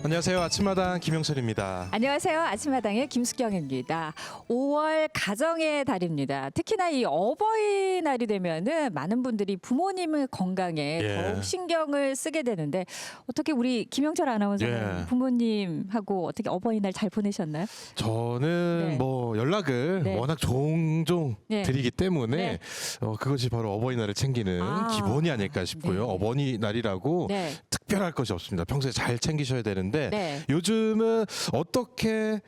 안녕하세요. 아침마당 김영철입니다. 안녕하세요. 아침마당의 김수경입니다. 5월 가정의 달입니다. 특히나 이 어버이날이 되면은 많은 분들이 부모님의 건강에 더욱 신경을 쓰게 되는데 어떻게 우리 김영철 아나운서는 부모님하고 어떻게 어버이날 잘 보내셨나요? 저는 뭐 연락을 워낙 종종 드리기 때문에 그것이 바로 어버이날을 챙기는 기본이 아닐까 싶고요. 어버이날이라고 특별할 것이 없습니다. 평소에 잘 챙기셔야 되는데 요즘은 어떻게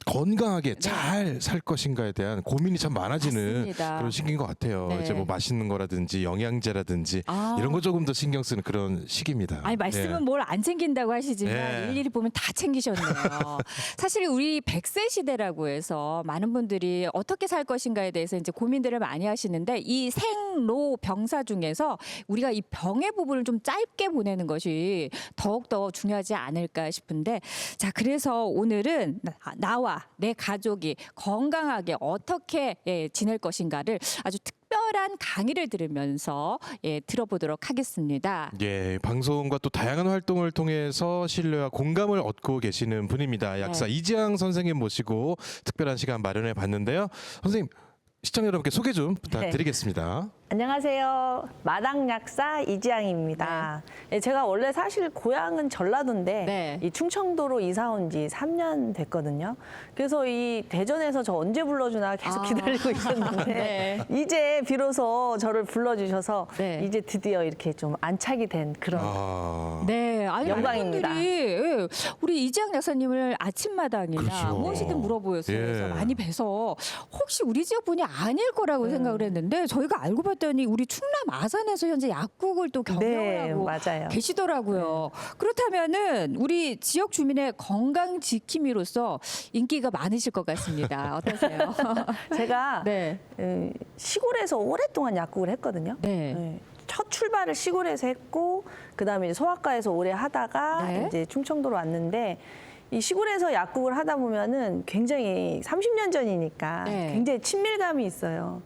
건강하게 잘 살 것인가에 대한 고민이 참 많아지는 맞습니다. 그런 시기인 것 같아요. 이제 뭐 맛있는 거라든지 영양제라든지 이런 거 조금 더 신경 쓰는 그런 시기입니다. 아니 말씀은 뭘 안 챙긴다고 하시지만 일일이 보면 다 챙기셨네요. 사실 우리 100세 시대라고 해서 많은 분들이 어떻게 살 것인가에 대해서 이제 고민들을 많이 하시는데 이 생로 병사 중에서 우리가 이 병의 부분을 좀 짧게 보내는 것이 더욱더 중요하지 않을까 싶은데 자 그래서 오늘은 나와 내 가족이 건강하게 어떻게 지낼 것인가를 아주 특별한 강의를 들으면서 들어보도록 하겠습니다. 방송과 또 다양한 활동을 통해서 신뢰와 공감을 얻고 계시는 분입니다. 약사 이지향 선생님 모시고 특별한 시간 마련해 봤는데요. 선생님, 시청자 여러분께 소개 좀 부탁드리겠습니다. 안녕하세요. 마당약사 이지향입니다. 제가 원래 사실 고향은 전라도인데 이 충청도로 이사 온 지 3년 됐거든요. 그래서 이 대전에서 저 언제 불러주나 계속 기다리고 있었는데 이제 비로소 저를 불러주셔서 이제 드디어 이렇게 좀 안착이 된 그런 아니, 영광입니다. 분들이 우리 이지향 약사님을 아침마당이나 무엇이든 물어보였어요. 많이 뵈서 혹시 우리 지역 분이 아닐 거라고 생각을 했는데 저희가 알고 봤더니 우리 충남 아산에서 현재 약국을 또 경영을 하고 계시더라고요. 그렇다면은 우리 지역 주민의 건강 지킴이로서 인기가 많으실 것 같습니다. 어떠세요? 제가 시골에서 오랫동안 약국을 했거든요. 첫 출발을 시골에서 했고 그다음에 이제 소아과에서 오래 하다가 이제 충청도로 왔는데 이 시골에서 약국을 하다 보면은 굉장히 30년 전이니까 굉장히 친밀감이 있어요.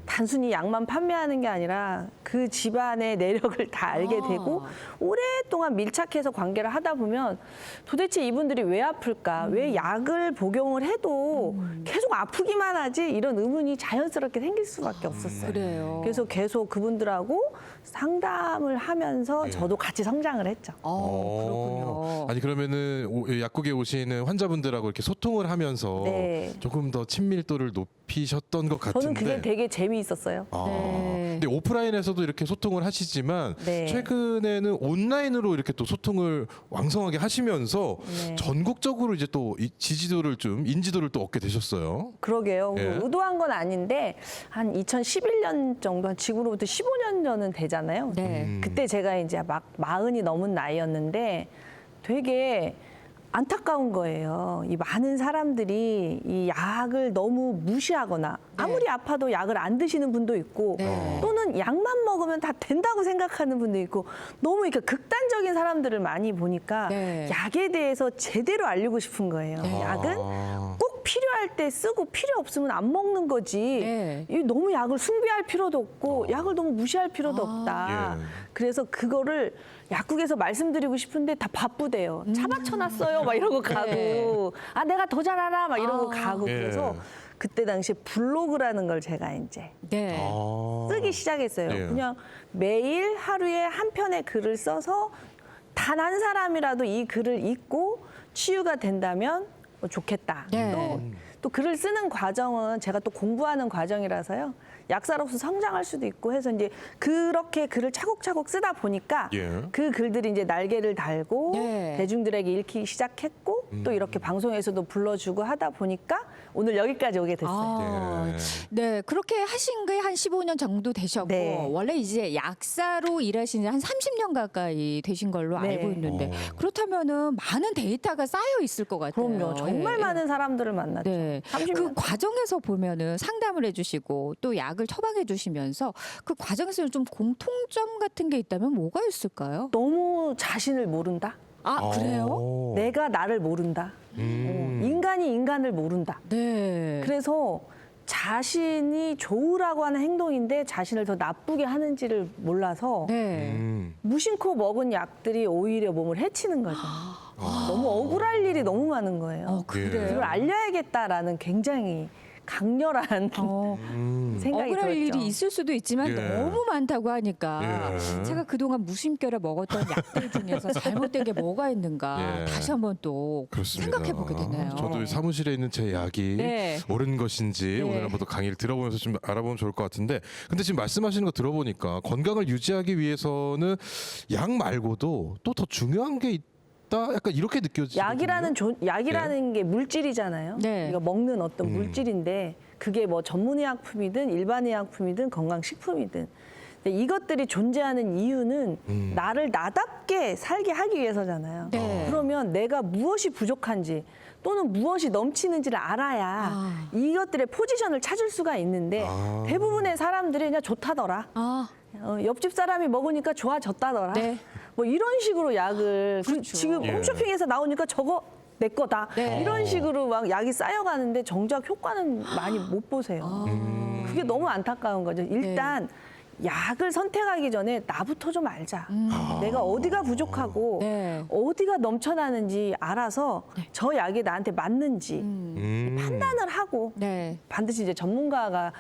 단순히 약만 판매하는 게 아니라 그 집안의 내력을 다 알게 되고 오랫동안 밀착해서 관계를 하다 보면 도대체 이분들이 왜 아플까? 왜 약을 복용을 해도 계속 아프기만 하지? 이런 의문이 자연스럽게 생길 수밖에 없었어요. 그래서 계속 그분들하고 상담을 하면서 저도 같이 성장을 했죠. 그렇군요. 아니 그러면은 약국에 오시는 환자분들하고 이렇게 소통을 하면서 조금 더 친밀도를 높이셨던 것 같은데 저는 그게 되게 재미있었어요. 근데 오프라인에서도 이렇게 소통을 하시지만 최근에는 온라인으로 이렇게 또 소통을 왕성하게 하시면서 전국적으로 이제 또 이 지지도를 좀 인지도를 또 얻게 되셨어요. 그러게요. 의도한 건 아닌데 한 2011년 정도 한 지금으로부터 15년 전은 되잖아요. 그때 제가 이제 막 40이 넘은 나이였는데 되게 안타까운 거예요. 이 많은 사람들이 이 약을 너무 무시하거나 아무리 아파도 약을 안 드시는 분도 있고 또는 약만 먹으면 다 된다고 생각하는 분도 있고 너무 이렇게 극단적인 사람들을 많이 보니까 약에 대해서 제대로 알리고 싶은 거예요. 약은 꼭 필요할 때 쓰고 필요 없으면 안 먹는 거지. 너무 약을 숭배할 필요도 없고 약을 너무 무시할 필요도 없다. 그래서 그거를 약국에서 말씀드리고 싶은데 다 바쁘대요. 차 맞춰놨어요. 막 이러고 가고 내가 더 잘 알아. 막 이러고 가고 그래서 그때 당시에 블로그라는 걸 제가 이제 쓰기 시작했어요. 그냥 매일 하루에 한 편의 글을 써서 단 한 사람이라도 이 글을 읽고 치유가 된다면 좋겠다. 또 글을 쓰는 과정은 제가 또 공부하는 과정이라서요. 약사로서 성장할 수도 있고 해서 이제 그렇게 글을 차곡차곡 쓰다 보니까 그 글들이 이제 날개를 달고 대중들에게 읽히기 시작했고 또 이렇게 방송에서도 불러주고 하다 보니까 오늘 여기까지 오게 됐어요. 그렇게 하신 게 한 15년 정도 되셨고 원래 이제 약사로 일하신 지 한 30년 가까이 되신 걸로 알고 있는데 그렇다면은 많은 데이터가 쌓여 있을 것 같아요. 그럼요. 정말 많은 사람들을 만났죠. 그 과정에서 보면은 상담을 해주시고 또 약을 처방해 주시면서 그 과정에서 좀 공통점 같은 게 있다면 뭐가 있을까요? 너무 자신을 모른다. 그래요? 내가 나를 모른다. 인간이 인간을 모른다. 그래서 자신이 좋으라고 하는 행동인데 자신을 더 나쁘게 하는지를 몰라서 무심코 먹은 약들이 오히려 몸을 해치는 거죠. 너무 억울할 일이 너무 많은 거예요. 그래요? 이걸 알려야겠다라는 굉장히 강렬한 생각이 억울할 들었죠. 일이 있을 수도 있지만 예. 너무 많다고 하니까 예. 제가 그동안 무심결에 먹었던 약들 중에서 잘못된 게 뭐가 있는가 예. 다시 한번 또 그렇습니다. 생각해 보게 되네요. 저도 사무실에 있는 제 약이 네. 옳은 것인지 네. 오늘 한번 또 강의를 들어보면서 좀 알아보면 좋을 것 같은데, 근데 지금 말씀하시는 거 들어보니까 건강을 유지하기 위해서는 약 말고도 또 더 중요한 게 있다. 약간 이렇게 느껴지거든요. 약이라는 게 물질이잖아요. 네. 이거 먹는 어떤 물질인데 그게 뭐 전문의약품이든 일반의약품이든 건강식품이든 근데 이것들이 존재하는 이유는 나를 나답게 살게 하기 위해서잖아요. 네. 그러면 내가 무엇이 부족한지 또는 무엇이 넘치는지를 알아야 이것들의 포지션을 찾을 수가 있는데 대부분의 사람들이 그냥 좋다더라. 옆집 사람이 먹으니까 좋아졌다더라. 네. 뭐 이런 식으로 약을 그렇죠. 지금 예. 홈쇼핑에서 나오니까 저거 내 거다. 네. 이런 식으로 막 약이 쌓여가는데 정작 효과는 많이 못 보세요. 그게 너무 안타까운 거죠. 일단 약을 선택하기 전에 나부터 좀 알자. 내가 어디가 부족하고 네. 어디가 넘쳐나는지 알아서 저 약이 나한테 맞는지 판단을 하고 네. 반드시 이제 전문가가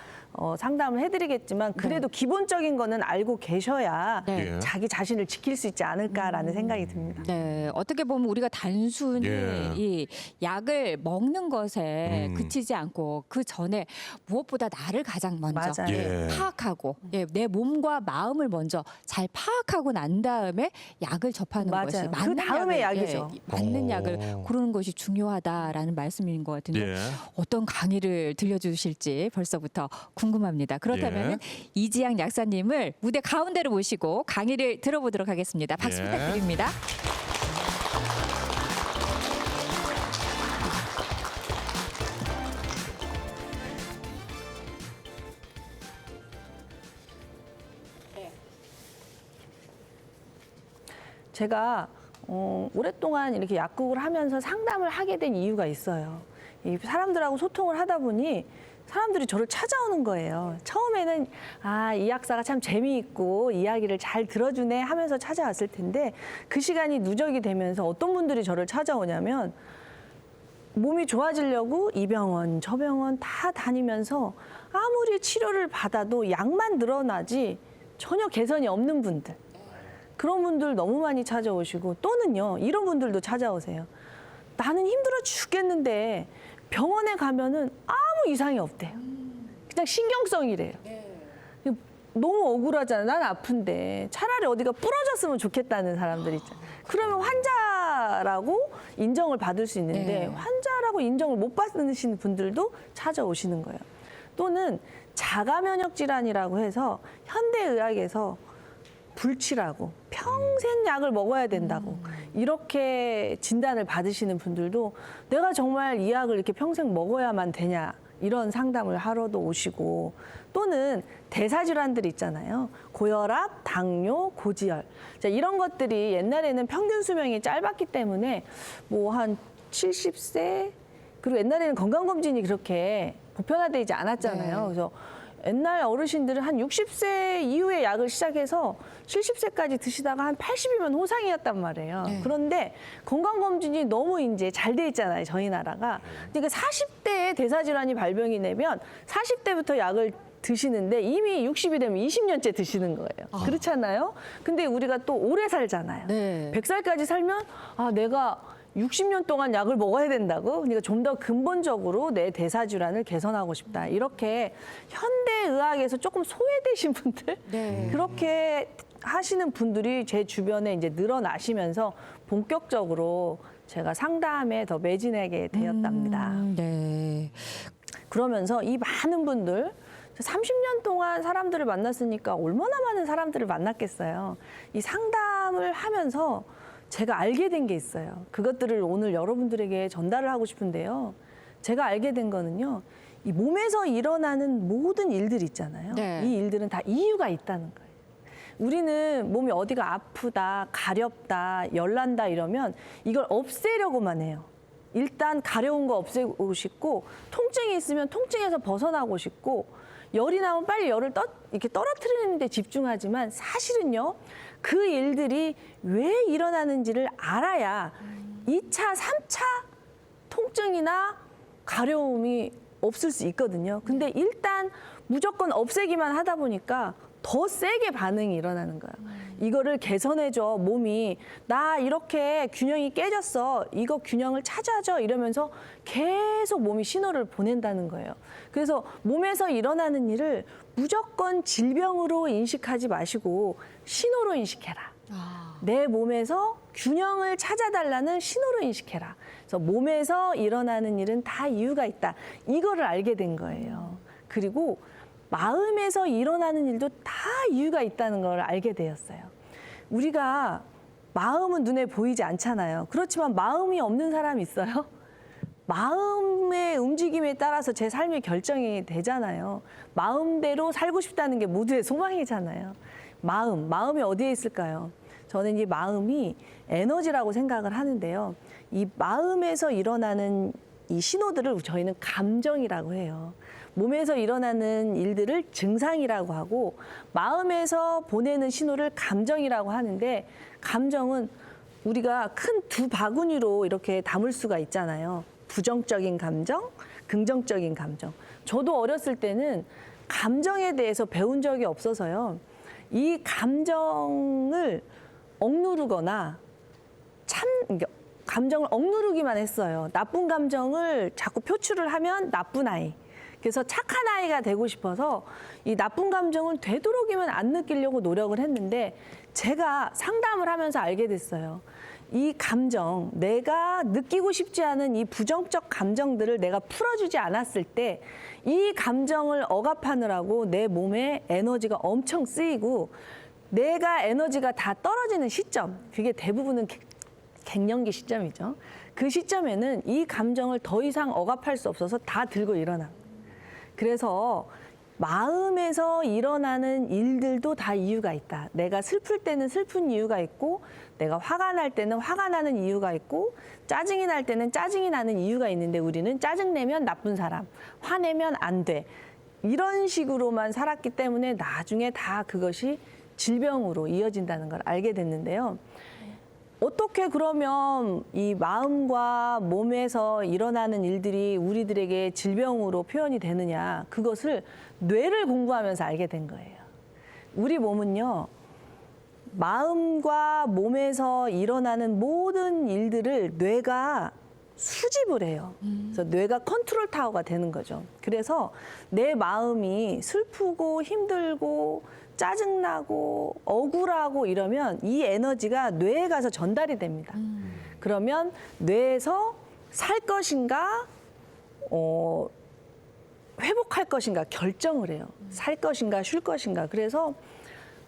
상담을 해드리겠지만 그래도 기본적인 거는 알고 계셔야 네. 예. 자기 자신을 지킬 수 있지 않을까라는 생각이 듭니다. 네, 어떻게 보면 우리가 단순히 예. 이 약을 먹는 것에 그치지 않고 그 전에 무엇보다 나를 가장 먼저 맞아요. 예. 파악하고 내 몸과 마음을 먼저 잘 파악하고 난 다음에 약을 접하는 맞아요. 것이 그 맞는 다음에 약이죠. 맞는 오. 약을 고르는 것이 중요하다라는 말씀인 것 같은데 예. 어떤 강의를 들려주실지 벌써부터 궁금합니다. 그렇다면 이지양 약사님을 무대 가운데로 모시고 강의를 들어보도록 하겠습니다. 박수 예. 부탁드립니다. 제가 오랫동안 이렇게 약국을 하면서 상담을 하게 된 이유가 있어요. 이 사람들하고 소통을 하다 보니 사람들이 저를 찾아오는 거예요. 처음에는 이 약사가 참 재미있고 이야기를 잘 들어주네 하면서 찾아왔을 텐데 그 시간이 누적이 되면서 어떤 분들이 저를 찾아오냐면 몸이 좋아지려고 이 병원 저 병원 다 다니면서 아무리 치료를 받아도 약만 늘어나지 전혀 개선이 없는 분들. 그런 분들 너무 많이 찾아오시고 또는요 이런 분들도 찾아오세요. 나는 힘들어 죽겠는데 병원에 가면은 아무 이상이 없대요. 그냥 신경성이래요. 너무 억울하잖아. 난 아픈데 차라리 어디가 부러졌으면 좋겠다는 사람들 있잖아요. 그러면 환자라고 인정을 받을 수 있는데 환자라고 인정을 못 받으시는 분들도 찾아오시는 거예요. 또는 자가면역 질환이라고 해서 현대의학에서 불치라고 평생 약을 먹어야 된다고 이렇게 진단을 받으시는 분들도 내가 정말 이 약을 이렇게 평생 먹어야만 되냐 이런 상담을 하러도 오시고 또는 대사질환들 있잖아요. 고혈압, 당뇨, 고지혈 자, 이런 것들이 옛날에는 평균 수명이 짧았기 때문에 뭐 한 70세 그리고 옛날에는 건강검진이 그렇게 보편화되지 않았잖아요. 그래서 옛날 어르신들은 한 60세 이후에 약을 시작해서 70세까지 드시다가 한 80이면 호상이었단 말이에요. 그런데 건강검진이 너무 이제 잘 돼 있잖아요. 저희 나라가. 그러니까 40대에 대사질환이 발병이 되면 40대부터 약을 드시는데 이미 60이 되면 20년째 드시는 거예요. 그렇잖아요. 근데 우리가 또 오래 살잖아요. 100살까지 살면 내가 60년 동안 약을 먹어야 된다고? 그러니까 좀 더 근본적으로 내 대사질환을 개선하고 싶다. 이렇게 현대의학에서 조금 소외되신 분들? 그렇게 하시는 분들이 제 주변에 이제 늘어나시면서 본격적으로 제가 상담에 더 매진하게 되었답니다. 그러면서 이 많은 분들 30년 동안 사람들을 만났으니까 얼마나 많은 사람들을 만났겠어요. 이 상담을 하면서 제가 알게 된 게 있어요. 그것들을 오늘 여러분들에게 전달을 하고 싶은데요. 제가 알게 된 거는요. 이 몸에서 일어나는 모든 일들 있잖아요. 이 일들은 다 이유가 있다는 거예요. 우리는 몸이 어디가 아프다, 가렵다, 열난다 이러면 이걸 없애려고만 해요. 일단 가려운 거 없애고 싶고, 통증이 있으면 통증에서 벗어나고 싶고, 열이 나면 빨리 열을 이렇게 떨어뜨리는 데 집중하지만 사실은요, 그 일들이 왜 일어나는지를 알아야 2차, 3차 통증이나 가려움이 없을 수 있거든요. 근데 일단 무조건 없애기만 하다 보니까 더 세게 반응이 일어나는 거예요. 이거를 개선해줘, 몸이. 나 이렇게 균형이 깨졌어. 이거 균형을 찾아줘. 이러면서 계속 몸이 신호를 보낸다는 거예요. 그래서 몸에서 일어나는 일을 무조건 질병으로 인식하지 마시고 신호로 인식해라. 내 몸에서 균형을 찾아달라는 신호로 인식해라. 그래서 몸에서 일어나는 일은 다 이유가 있다. 이거를 알게 된 거예요. 그리고 마음에서 일어나는 일도 다 이유가 있다는 걸 알게 되었어요. 우리가 마음은 눈에 보이지 않잖아요. 그렇지만 마음이 없는 사람이 있어요? 마음의 움직임에 따라서 제 삶이 결정이 되잖아요. 마음대로 살고 싶다는 게 모두의 소망이잖아요. 마음이 어디에 있을까요? 저는 이 마음이 에너지라고 생각을 하는데요. 이 마음에서 일어나는 이 신호들을 저희는 감정이라고 해요. 몸에서 일어나는 일들을 증상이라고 하고, 마음에서 보내는 신호를 감정이라고 하는데, 감정은 우리가 큰 두 바구니로 이렇게 담을 수가 있잖아요. 부정적인 감정, 긍정적인 감정. 저도 어렸을 때는 감정에 대해서 배운 적이 없어서요. 이 감정을 억누르거나 감정을 억누르기만 했어요. 나쁜 감정을 자꾸 표출을 하면 나쁜 아이. 그래서 착한 아이가 되고 싶어서 이 나쁜 감정을 되도록이면 안 느끼려고 노력을 했는데, 제가 상담을 하면서 알게 됐어요. 이 감정, 내가 느끼고 싶지 않은 이 부정적 감정들을 내가 풀어주지 않았을 때 이 감정을 억압하느라고 내 몸에 에너지가 엄청 쓰이고, 내가 에너지가 다 떨어지는 시점, 그게 대부분은 갱년기 시점이죠. 그 시점에는 이 감정을 더 이상 억압할 수 없어서 다 들고 일어나. 그래서 마음에서 일어나는 일들도 다 이유가 있다. 내가 슬플 때는 슬픈 이유가 있고, 내가 화가 날 때는 화가 나는 이유가 있고, 짜증이 날 때는 짜증이 나는 이유가 있는데, 우리는 짜증내면 나쁜 사람, 화내면 안 돼. 이런 식으로만 살았기 때문에 나중에 다 그것이 질병으로 이어진다는 걸 알게 됐는데요. 어떻게 그러면 이 마음과 몸에서 일어나는 일들이 우리들에게 질병으로 표현이 되느냐, 그것을 뇌를 공부하면서 알게 된 거예요. 우리 몸은요, 마음과 몸에서 일어나는 모든 일들을 뇌가 수집을 해요. 그래서 뇌가 컨트롤 타워가 되는 거죠. 그래서 내 마음이 슬프고 힘들고 짜증나고 억울하고 이러면 이 에너지가 뇌에 가서 전달이 됩니다. 그러면 뇌에서 살 것인가 회복할 것인가 결정을 해요. 살 것인가 쉴 것인가. 그래서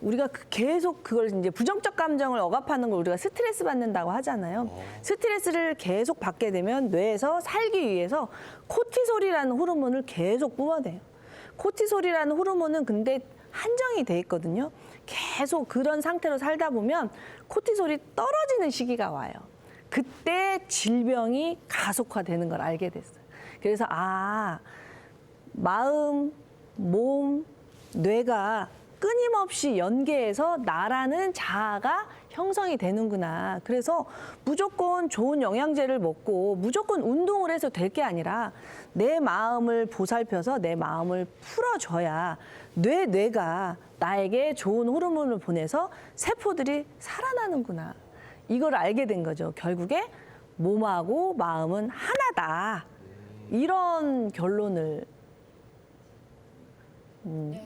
우리가 계속 그걸 이제 부정적 감정을 억압하는 걸 우리가 스트레스 받는다고 하잖아요. 스트레스를 계속 받게 되면 뇌에서 살기 위해서 코티솔이라는 호르몬을 계속 뿜어내요. 코티솔이라는 호르몬은 근데 한정이 돼 있거든요. 계속 그런 상태로 살다 보면 코티솔이 떨어지는 시기가 와요. 그때 질병이 가속화되는 걸 알게 됐어요. 그래서 마음, 몸, 뇌가 끊임없이 연계해서 나라는 자아가 형성이 되는구나. 그래서 무조건 좋은 영양제를 먹고 무조건 운동을 해서 될 게 아니라 내 마음을 보살펴서 내 마음을 풀어줘야 뇌가 나에게 좋은 호르몬을 보내서 세포들이 살아나는구나. 이걸 알게 된 거죠. 결국에 몸하고 마음은 하나다. 이런 결론을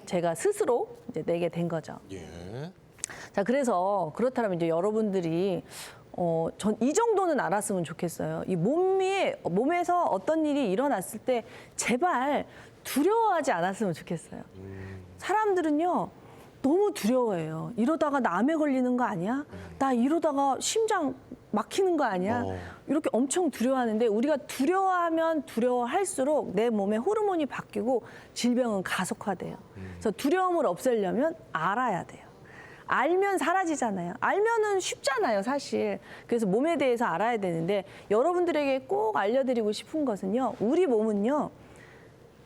제가 스스로 이제 내게 된 거죠. 예. 자, 그래서 그렇다면 이제 여러분들이 전 이 정도는 알았으면 좋겠어요. 이 몸에서 어떤 일이 일어났을 때 제발 두려워하지 않았으면 좋겠어요. 사람들은요 너무 두려워해요. 이러다가 나 암에 걸리는 거 아니야? 나 이러다가 심장 막히는 거 아니야? 이렇게 엄청 두려워하는데 우리가 두려워하면 두려워할수록 내 몸의 호르몬이 바뀌고 질병은 가속화돼요. 그래서 두려움을 없애려면 알아야 돼요. 알면 사라지잖아요. 알면은 쉽잖아요, 사실. 그래서 몸에 대해서 알아야 되는데 여러분들에게 꼭 알려드리고 싶은 것은요. 우리 몸은요.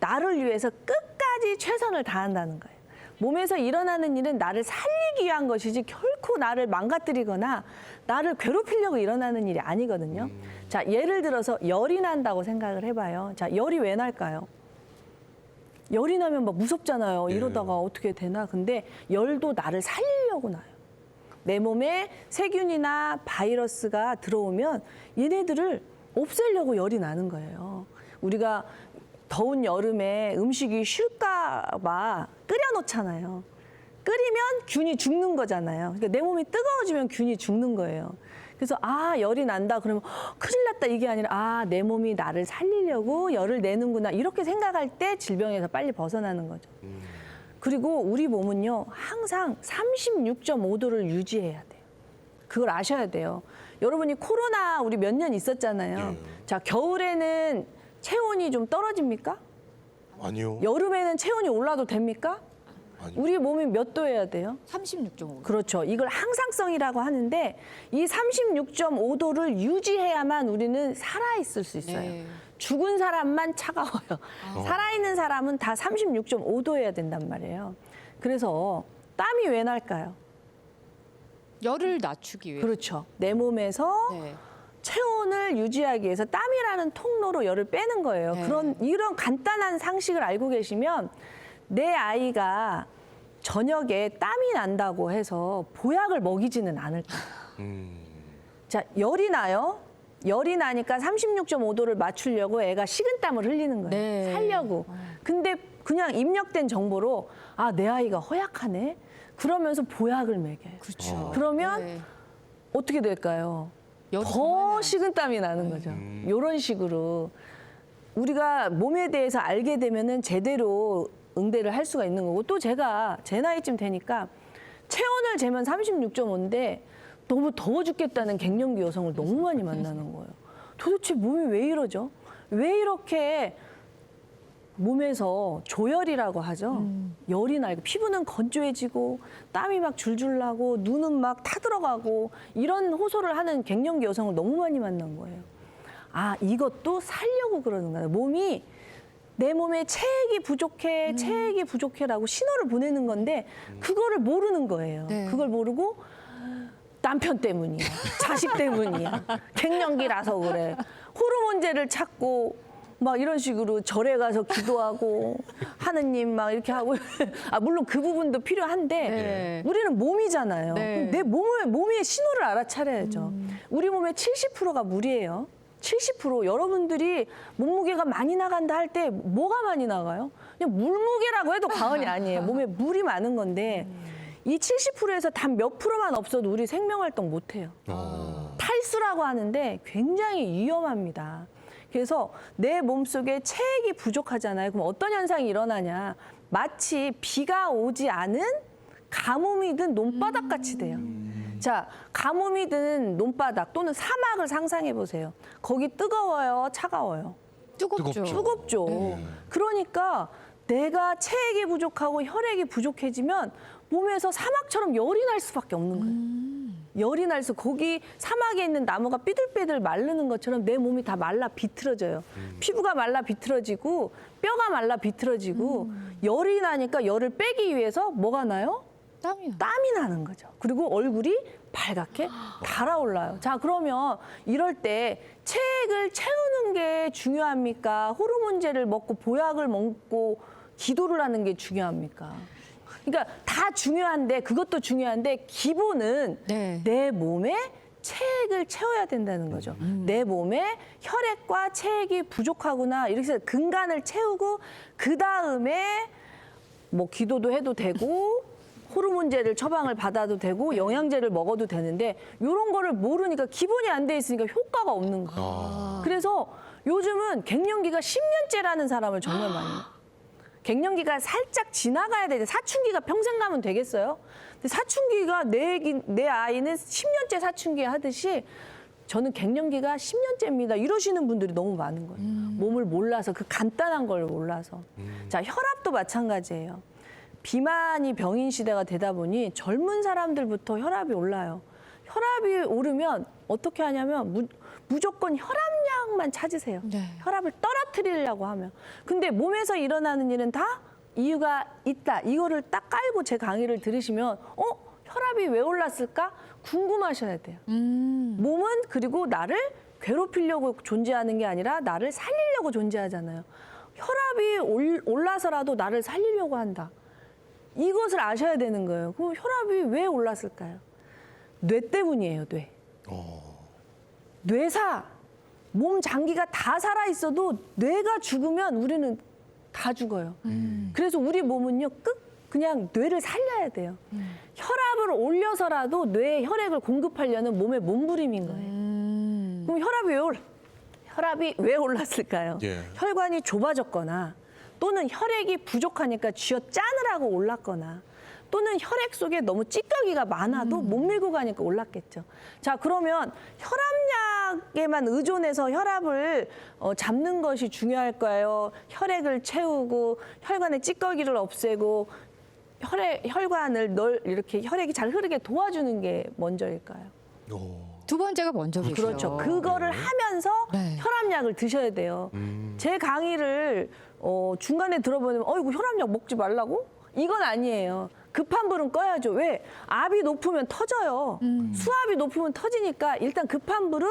나를 위해서 끝까지 최선을 다한다는 거예요. 몸에서 일어나는 일은 나를 살리기 위한 것이지 결코 나를 망가뜨리거나 나를 괴롭히려고 일어나는 일이 아니거든요. 자, 예를 들어서 열이 난다고 생각을 해봐요. 자, 열이 왜 날까요? 열이 나면 막 무섭잖아요. 이러다가 어떻게 되나. 근데 열도 나를 살리려고 나요. 내 몸에 세균이나 바이러스가 들어오면 얘네들을 없애려고 열이 나는 거예요. 우리가 더운 여름에 음식이 쉴까 봐 끓여놓잖아요. 끓이면 균이 죽는 거잖아요. 그러니까 내 몸이 뜨거워지면 균이 죽는 거예요. 그래서 열이 난다 그러면 큰일 났다 이게 아니라 내 몸이 나를 살리려고 열을 내는구나 이렇게 생각할 때 질병에서 빨리 벗어나는 거죠. 그리고 우리 몸은요 항상 36.5도를 유지해야 돼요. 그걸 아셔야 돼요. 여러분이 코로나 우리 몇 년 있었잖아요. 자, 겨울에는 체온이 좀 떨어집니까? 아니요. 여름에는 체온이 올라도 됩니까? 아니요. 우리 몸이 몇 도여야 돼요? 36.5. 그렇죠. 이걸 항상성이라고 하는데 이 36.5도를 유지해야만 우리는 살아있을 수 있어요. 네. 죽은 사람만 차가워요. 살아있는 사람은 다 36.5도여야 된단 말이에요. 그래서 땀이 왜 날까요? 열을 낮추기 위해. 그렇죠. 내 몸에서 네. 체온을 유지하기 위해서 땀이라는 통로로 열을 빼는 거예요. 네. 이런 간단한 상식을 알고 계시면 내 아이가 저녁에 땀이 난다고 해서 보약을 먹이지는 않을 거예요. 자, 열이 나요. 열이 나니까 36.5도를 맞추려고 애가 식은땀을 흘리는 거예요. 네. 살려고. 근데 그냥 입력된 정보로 내 아이가 허약하네. 그러면서 보약을 먹여요. 그렇죠. 그러면 네. 어떻게 될까요? 열이 더 정말 식은땀이 나는 거죠. 이런 식으로 우리가 몸에 대해서 알게 되면은 제대로 응대를 할 수가 있는 거고 또 제가 제 나이쯤 되니까 체온을 재면 36.5인데 너무 더워 죽겠다는 갱년기 여성을 너무 많이 만나는 거예요. 도대체 몸이 왜 이러죠? 왜 이렇게 몸에서 조열이라고 하죠. 열이 나고 피부는 건조해지고 땀이 막 줄줄 나고 눈은 막 타들어가고 이런 호소를 하는 갱년기 여성을 너무 많이 만난 거예요. 이것도 살려고 그러는 거예요. 몸이 내 몸에 체액이 부족해, 체액이 부족해라고 신호를 보내는 건데 그거를 모르는 거예요. 네. 그걸 모르고 남편 때문이야, 자식 때문이야, 갱년기라서 그래. 호르몬제를 찾고 막 이런 식으로 절에 가서 기도하고 하느님 막 이렇게 하고 물론 그 부분도 필요한데 네. 우리는 몸이잖아요. 네. 그럼 내 몸의 신호를 알아차려야죠. 우리 몸의 70%가 물이에요. 70% 여러분들이 몸무게가 많이 나간다 할 때 뭐가 많이 나가요? 그냥 물무게라고 해도 과언이 아니에요. 몸에 물이 많은 건데 이 70%에서 단 몇 프로만 없어도 우리 생명활동 못해요. 탈수라고 하는데 굉장히 위험합니다. 그래서 내 몸속에 체액이 부족하잖아요. 그럼 어떤 현상이 일어나냐. 마치 비가 오지 않은 가뭄이 든 논바닥 같이 돼요. 자, 가뭄이 든 논바닥 또는 사막을 상상해 보세요. 거기 뜨거워요, 차가워요? 뜨겁죠. 뜨겁죠. 그러니까 내가 체액이 부족하고 혈액이 부족해지면 몸에서 사막처럼 열이 날 수밖에 없는 거예요. 열이 날서 거기 사막에 있는 나무가 삐들삐들 마르는 것처럼 내 몸이 다 말라 비틀어져요. 피부가 말라 비틀어지고 뼈가 말라 비틀어지고 열이 나니까 열을 빼기 위해서 뭐가 나요? 땀이요. 땀이 나는 거죠. 그리고 얼굴이 밝게 달아올라요. 자, 그러면 이럴 때 체액을 채우는 게 중요합니까? 호르몬제를 먹고 보약을 먹고 기도를 하는 게 중요합니까? 그러니까 다 중요한데 그것도 중요한데 기본은 네. 내 몸에 체액을 채워야 된다는 거죠. 내 몸에 혈액과 체액이 부족하구나 이렇게 해서 근간을 채우고 그 다음에 뭐 기도도 해도 되고 호르몬제를 처방을 받아도 되고 영양제를 먹어도 되는데 이런 거를 모르니까 기본이 안 돼 있으니까 효과가 없는 거예요. 그래서 요즘은 갱년기가 10년째라는 사람을 정말 많이 해요. 갱년기가 살짝 지나가야 되는데 사춘기가 평생 가면 되겠어요? 근데 사춘기가 내 아이는 10년째 사춘기 하듯이 저는 갱년기가 10년째입니다. 이러시는 분들이 너무 많은 거예요. 몸을 몰라서 그 간단한 걸 몰라서. 자, 혈압도 마찬가지예요. 비만이 병인 시대가 되다 보니 젊은 사람들부터 혈압이 올라요. 혈압이 오르면 어떻게 하냐면 무조건 혈압약만 찾으세요. 네. 혈압을 떨어뜨리려고 하면. 근데 몸에서 일어나는 일은 다 이유가 있다. 이거를 딱 깔고 제 강의를 들으시면 혈압이 왜 올랐을까? 궁금하셔야 돼요. 몸은 그리고 나를 괴롭히려고 존재하는 게 아니라 나를 살리려고 존재하잖아요. 혈압이 올라서라도 나를 살리려고 한다. 이것을 아셔야 되는 거예요. 그럼 혈압이 왜 올랐을까요? 뇌 때문이에요, 뇌. 뇌사, 몸 장기가 다 살아있어도 뇌가 죽으면 우리는 다 죽어요. 그래서 우리 몸은요, 그냥 뇌를 살려야 돼요. 혈압을 올려서라도 뇌에 혈액을 공급하려는 몸의 몸부림인 거예요. 그럼 혈압이 왜 올랐을까요? 예. 혈관이 좁아졌거나 또는 혈액이 부족하니까 쥐어 짜느라고 올랐거나 또는 혈액 속에 너무 찌꺼기가 많아도 못 밀고 가니까 올랐겠죠. 자, 그러면 혈압약에만 의존해서 혈압을 잡는 것이 중요할까요? 혈액을 채우고 혈관의 찌꺼기를 없애고 혈관을 이렇게 혈액이 잘 흐르게 도와주는 게 먼저일까요? 두 번째가 먼저겠죠. 그렇죠. 그거를 하면서 네. 혈압약을 드셔야 돼요. 제 강의를 중간에 들어보면 이거 혈압약 먹지 말라고? 이건 아니에요. 급한 불은 꺼야죠. 왜? 압이 높으면 터져요. 수압이 높으면 터지니까 일단 급한 불은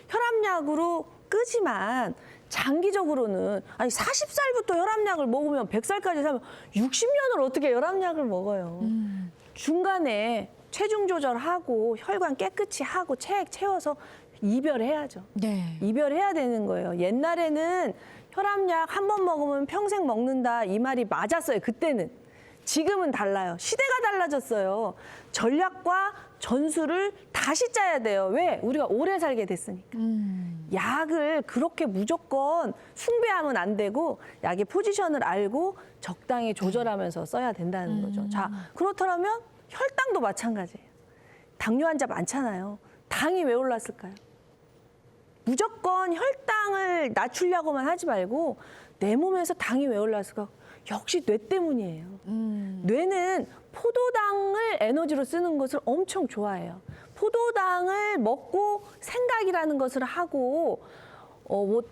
혈압약으로 끄지만 장기적으로는 40살부터 혈압약을 먹으면 100살까지 살면 60년을 어떻게 혈압약을 먹어요. 중간에 체중 조절하고 혈관 깨끗이 하고 체액 채워서 이별해야죠. 네. 이별해야 되는 거예요. 옛날에는 혈압약 한 번 먹으면 평생 먹는다 이 말이 맞았어요. 그때는. 지금은 달라요. 시대가 달라졌어요. 전략과 전술을 다시 짜야 돼요. 왜? 우리가 오래 살게 됐으니까. 약을 그렇게 무조건 숭배하면 안 되고 약의 포지션을 알고 적당히 조절하면서 써야 된다는 거죠. 자, 그렇다면 혈당도 마찬가지예요. 당뇨 환자 많잖아요. 당이 왜 올랐을까요? 무조건 혈당을 낮추려고만 하지 말고 내 몸에서 당이 왜 올랐을까? 역시 뇌 때문이에요. 뇌는 포도당을 에너지로 쓰는 것을 엄청 좋아해요. 포도당을 먹고 생각이라는 것을 하고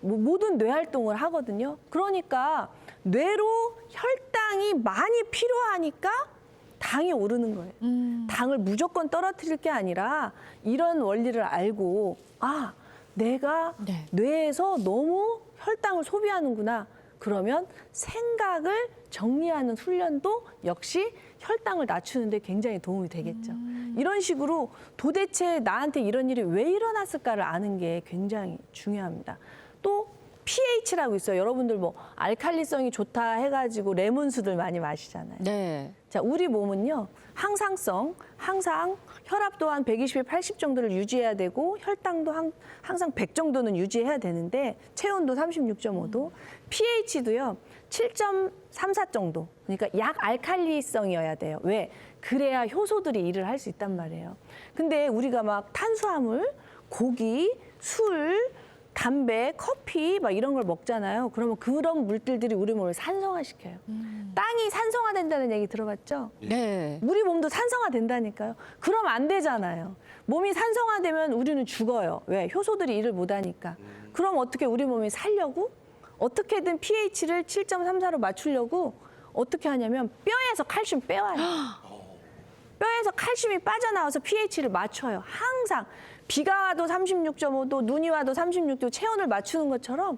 모든 뇌 활동을 하거든요. 그러니까 뇌로 혈당이 많이 필요하니까 당이 오르는 거예요. 당을 무조건 떨어뜨릴 게 아니라 이런 원리를 알고 내가 네. 뇌에서 너무 혈당을 소비하는구나. 그러면 생각을 정리하는 훈련도 역시 혈당을 낮추는 데 굉장히 도움이 되겠죠. 이런 식으로 도대체 나한테 이런 일이 왜 일어났을까를 아는 게 굉장히 중요합니다. 또 pH라고 있어요. 여러분들 알칼리성이 좋다 해가지고 레몬수들 많이 마시잖아요. 네. 자, 우리 몸은요, 항상 혈압 또한 120에 80 정도를 유지해야 되고 혈당도 항상 100 정도는 유지해야 되는데 체온도 36.5도, pH도요 7.34 정도. 그러니까 약 알칼리성이어야 돼요. 왜? 그래야 효소들이 일을 할 수 있단 말이에요. 근데 우리가 막 탄수화물, 고기, 술, 담배, 커피 막 이런 걸 먹잖아요. 그러면 그런 물질들이 우리 몸을 산성화시켜요. 땅이 산성화된다는 얘기 들어봤죠? 네. 우리 몸도 산성화된다니까요. 그럼 안 되잖아요. 몸이 산성화되면 우리는 죽어요. 왜? 효소들이 일을 못하니까. 그럼 어떻게 우리 몸이 살려고? 어떻게든 pH를 7.34로 맞추려고 어떻게 하냐면 뼈에서 칼슘 빼와요. 뼈에서 칼슘이 빠져나와서 pH를 맞춰요. 항상. 비가 와도 36.5도, 눈이 와도 36도 체온을 맞추는 것처럼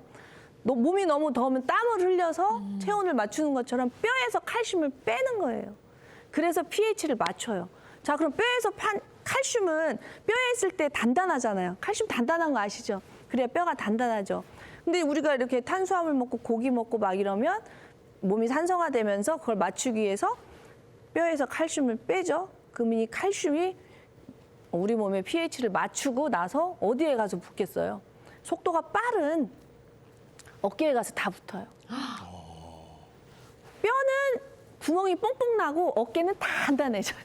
몸이 너무 더우면 땀을 흘려서 체온을 맞추는 것처럼 뼈에서 칼슘을 빼는 거예요. 그래서 pH를 맞춰요. 자, 그럼 뼈에서 칼슘은 뼈에 있을 때 단단하잖아요. 칼슘 단단한 거 아시죠? 그래야 뼈가 단단하죠. 근데 우리가 이렇게 탄수화물 먹고 고기 먹고 막 이러면 몸이 산성화되면서 그걸 맞추기 위해서 뼈에서 칼슘을 빼죠. 그러면 이 칼슘이 우리 몸의 pH를 맞추고 나서 어디에 가서 붙겠어요? 속도가 빠른 어깨에 가서 다 붙어요. 뼈는 구멍이 뽕뽕 나고 어깨는 단단해져요.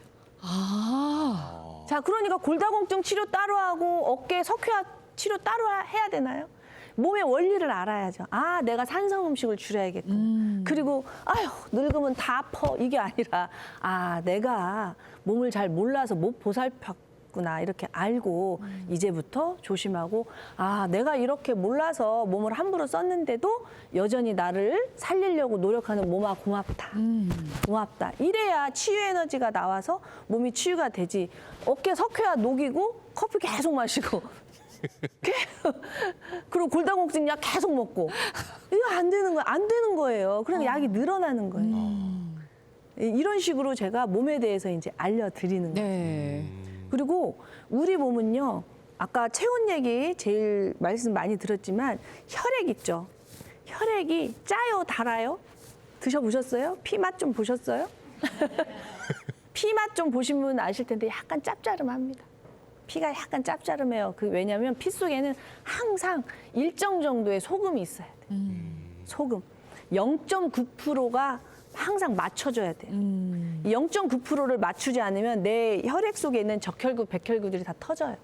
자, 그러니까 골다공증 치료 따로 하고 어깨 석회화 치료 따로 해야 되나요? 몸의 원리를 알아야죠. 아, 내가 산성 음식을 줄여야겠구나. 그리고 아휴, 늙으면 다 아파. 이게 아니라 아, 내가 몸을 잘 몰라서 못 보살폈구나. 이렇게 알고 이제부터 조심하고 아, 내가 이렇게 몰라서 몸을 함부로 썼는데도 여전히 나를 살리려고 노력하는 몸아 고맙다. 고맙다. 이래야 치유 에너지가 나와서 몸이 치유가 되지. 어깨 석회화 녹이고 커피 계속 마시고 그리고 골다공증 약 계속 먹고 이거 안 되는 거예요. 안 되는 거예요. 그러니까 약이 늘어나는 거예요. 이런 식으로 제가 몸에 대해서 이제 알려드리는 거예요. 네. 그리고 우리 몸은요. 아까 체온 얘기 제일 말씀 많이 들었지만 혈액 있죠. 혈액이 짜요, 달아요? 드셔보셨어요? 피 맛 좀 보셨어요? 피 맛 좀 보신 분 아실 텐데 약간 짭짤합니다. 피가 약간 짭짤해요. 왜냐하면 피 속에는 항상 일정 정도의 소금이 있어야 돼요. 소금. 0.9%가 항상 맞춰줘야 돼요. 이 0.9%를 맞추지 않으면 내 혈액 속에 있는 적혈구, 백혈구들이 다 터져요.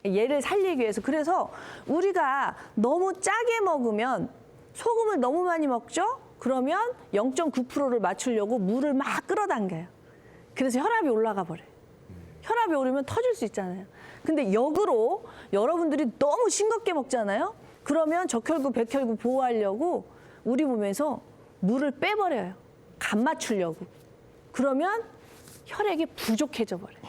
얘를 살리기 위해서. 그래서 우리가 너무 짜게 먹으면 소금을 너무 많이 먹죠? 그러면 0.9%를 맞추려고 물을 막 끌어당겨요. 그래서 혈압이 올라가 버려요. 혈압이 오르면 터질 수 있잖아요. 근데 역으로 여러분들이 너무 싱겁게 먹잖아요. 그러면 적혈구, 백혈구 보호하려고 우리 몸에서 물을 빼버려요. 간 맞추려고. 그러면 혈액이 부족해져 버려요.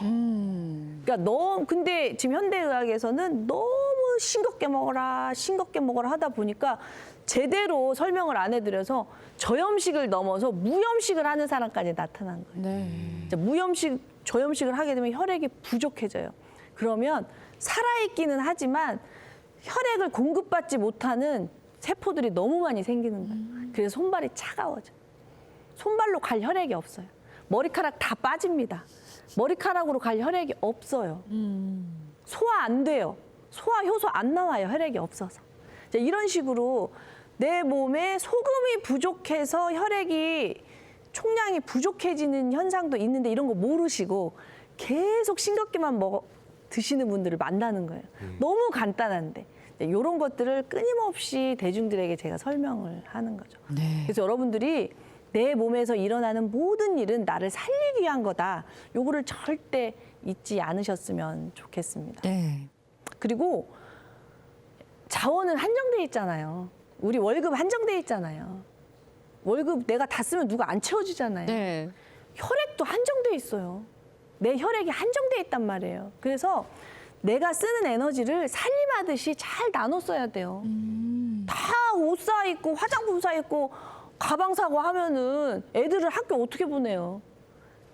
그러니까 근데 지금 현대의학에서는 너무 싱겁게 먹어라, 싱겁게 먹어라 하다 보니까 제대로 설명을 안 해드려서 저염식을 넘어서 무염식을 하는 사람까지 나타난 거예요. 네. 무염식, 저염식을 하게 되면 혈액이 부족해져요. 그러면 살아있기는 하지만 혈액을 공급받지 못하는 세포들이 너무 많이 생기는 거예요. 그래서 손발이 차가워져. 손발로 갈 혈액이 없어요. 머리카락 다 빠집니다. 머리카락으로 갈 혈액이 없어요. 소화 안 돼요. 소화 효소 안 나와요. 혈액이 없어서. 이런 식으로 내 몸에 소금이 부족해서 혈액이 총량이 부족해지는 현상도 있는데 이런 거 모르시고 계속 싱겁게만 드시는 분들을 만나는 거예요. 너무 간단한데. 이런 것들을 끊임없이 대중들에게 제가 설명을 하는 거죠. 네. 그래서 여러분들이 내 몸에서 일어나는 모든 일은 나를 살리기 위한 거다. 요거를 절대 잊지 않으셨으면 좋겠습니다. 네. 그리고 자원은 한정돼 있잖아요. 우리 월급 한정돼 있잖아요. 월급 내가 다 쓰면 누가 안 채워주잖아요. 네. 혈액도 한정돼 있어요. 내 혈액이 한정돼 있단 말이에요. 그래서 내가 쓰는 에너지를 살림하듯이 잘 나눠 써야 돼요. 다 옷 사 입고 화장품 사 입고 가방 사고 하면은 애들을 학교 어떻게 보내요?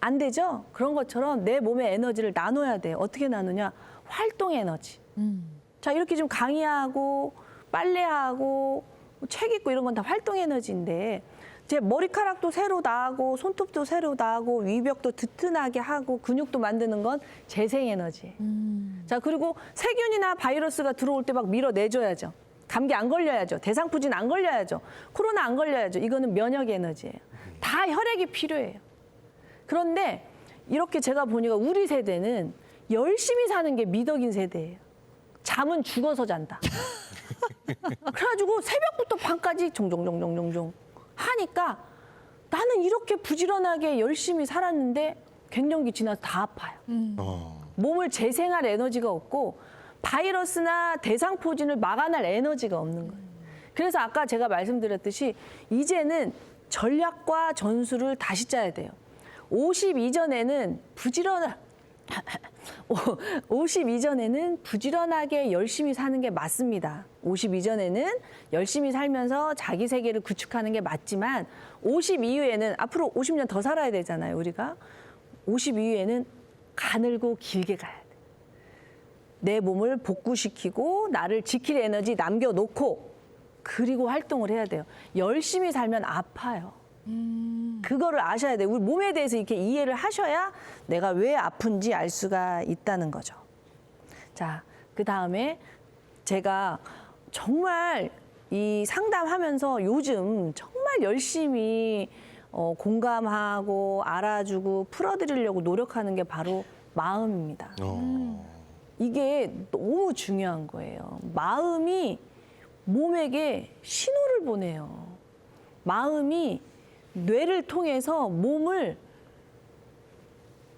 안 되죠? 그런 것처럼 내 몸의 에너지를 나눠야 돼요. 어떻게 나누냐? 활동 에너지. 자, 이렇게 좀 강의하고 빨래하고 책 읽고 이런 건 다 활동 에너지인데 제 머리카락도 새로 나고 손톱도 새로 나고 위벽도 튼튼하게 하고 근육도 만드는 건 재생 에너지. 자, 그리고 세균이나 바이러스가 들어올 때 막 밀어내줘야죠. 감기 안 걸려야죠. 대상포진 안 걸려야죠. 코로나 안 걸려야죠. 이거는 면역 에너지예요. 다 혈액이 필요해요. 그런데 이렇게 제가 보니까 우리 세대는 열심히 사는 게 미덕인 세대예요. 잠은 죽어서 잔다. 그래가지고 새벽부터 밤까지 종종종종종종 하니까 나는 이렇게 부지런하게 열심히 살았는데 갱년기 지나서 다 아파요. 몸을 재생할 에너지가 없고 바이러스나 대상포진을 막아낼 에너지가 없는 거예요. 그래서 아까 제가 말씀드렸듯이 이제는 전략과 전술을 다시 짜야 돼요. 50 이전에는 부지런하게 열심히 사는 게 맞습니다. 50 이전에는 열심히 살면서 자기 세계를 구축하는 게 맞지만 50 이후에는 앞으로 50년 더 살아야 되잖아요, 우리가. 50 이후에는 가늘고 길게 가야 돼. 내 몸을 복구시키고 나를 지킬 에너지 남겨놓고 그리고 활동을 해야 돼요. 열심히 살면 아파요. 그거를 아셔야 돼요. 우리 몸에 대해서 이렇게 이해를 하셔야 내가 왜 아픈지 알 수가 있다는 거죠. 자, 그 다음에 제가 정말 이 상담하면서 요즘 정말 열심히 공감하고 알아주고 풀어드리려고 노력하는 게 바로 마음입니다. 이게 너무 중요한 거예요. 마음이 몸에게 신호를 보내요. 마음이 뇌를 통해서 몸을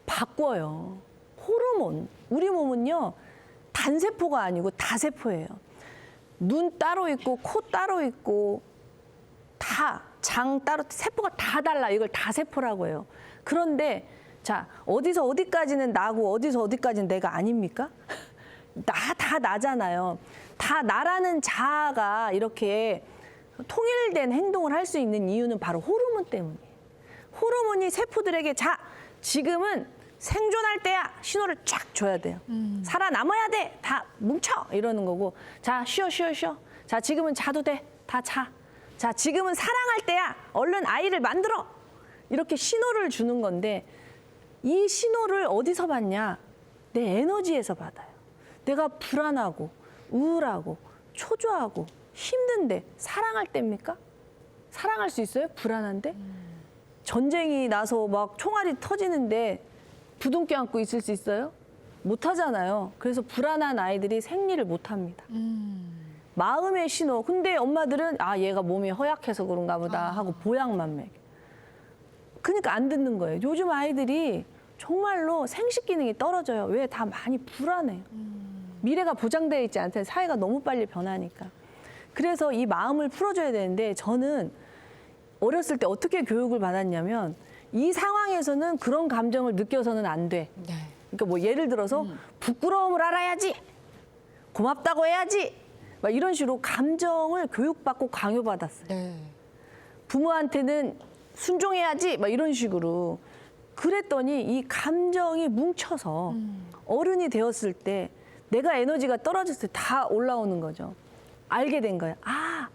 바꿔요. 호르몬. 우리 몸은요, 단세포가 아니고 다세포예요. 눈 따로 있고, 코 따로 있고, 다, 장 따로, 세포가 다 달라. 이걸 다세포라고 해요. 그런데, 자, 어디서 어디까지는 나고, 어디서 어디까지는 내가 아닙니까? 다 나잖아요. 다 나라는 자아가 이렇게 통일된 행동을 할 수 있는 이유는 바로 호르몬 때문이에요. 호르몬이 세포들에게 자, 지금은 생존할 때야 신호를 쫙 줘야 돼요. 살아남아야 돼. 다 뭉쳐 이러는 거고. 자, 쉬어. 자, 지금은 자도 돼. 다 자. 자, 지금은 사랑할 때야. 얼른 아이를 만들어. 이렇게 신호를 주는 건데 이 신호를 어디서 받냐? 내 에너지에서 받아요. 내가 불안하고 우울하고 초조하고 힘든데 사랑할 때입니까? 사랑할 수 있어요? 불안한데? 전쟁이 나서 막 총알이 터지는데 부둥켜 안고 있을 수 있어요? 못 하잖아요. 그래서 불안한 아이들이 생리를 못 합니다. 마음의 신호. 근데 엄마들은 아, 얘가 몸이 허약해서 그런가 보다 하고 보약만 먹여. 그러니까 안 듣는 거예요. 요즘 아이들이 정말로 생식 기능이 떨어져요. 왜? 다 많이 불안해요. 미래가 보장되어 있지 않다는 사회가 너무 빨리 변하니까. 그래서 이 마음을 풀어줘야 되는데 저는 어렸을 때 어떻게 교육을 받았냐면 이 상황에서는 그런 감정을 느껴서는 안 돼. 네. 그러니까 뭐 예를 들어서 부끄러움을 알아야지. 고맙다고 해야지. 막 이런 식으로 감정을 교육받고 강요받았어요. 네. 부모한테는 순종해야지. 막 이런 식으로. 그랬더니 이 감정이 뭉쳐서 어른이 되었을 때 내가 에너지가 떨어졌을 때 다 올라오는 거죠. 알게 된 거예요. 아,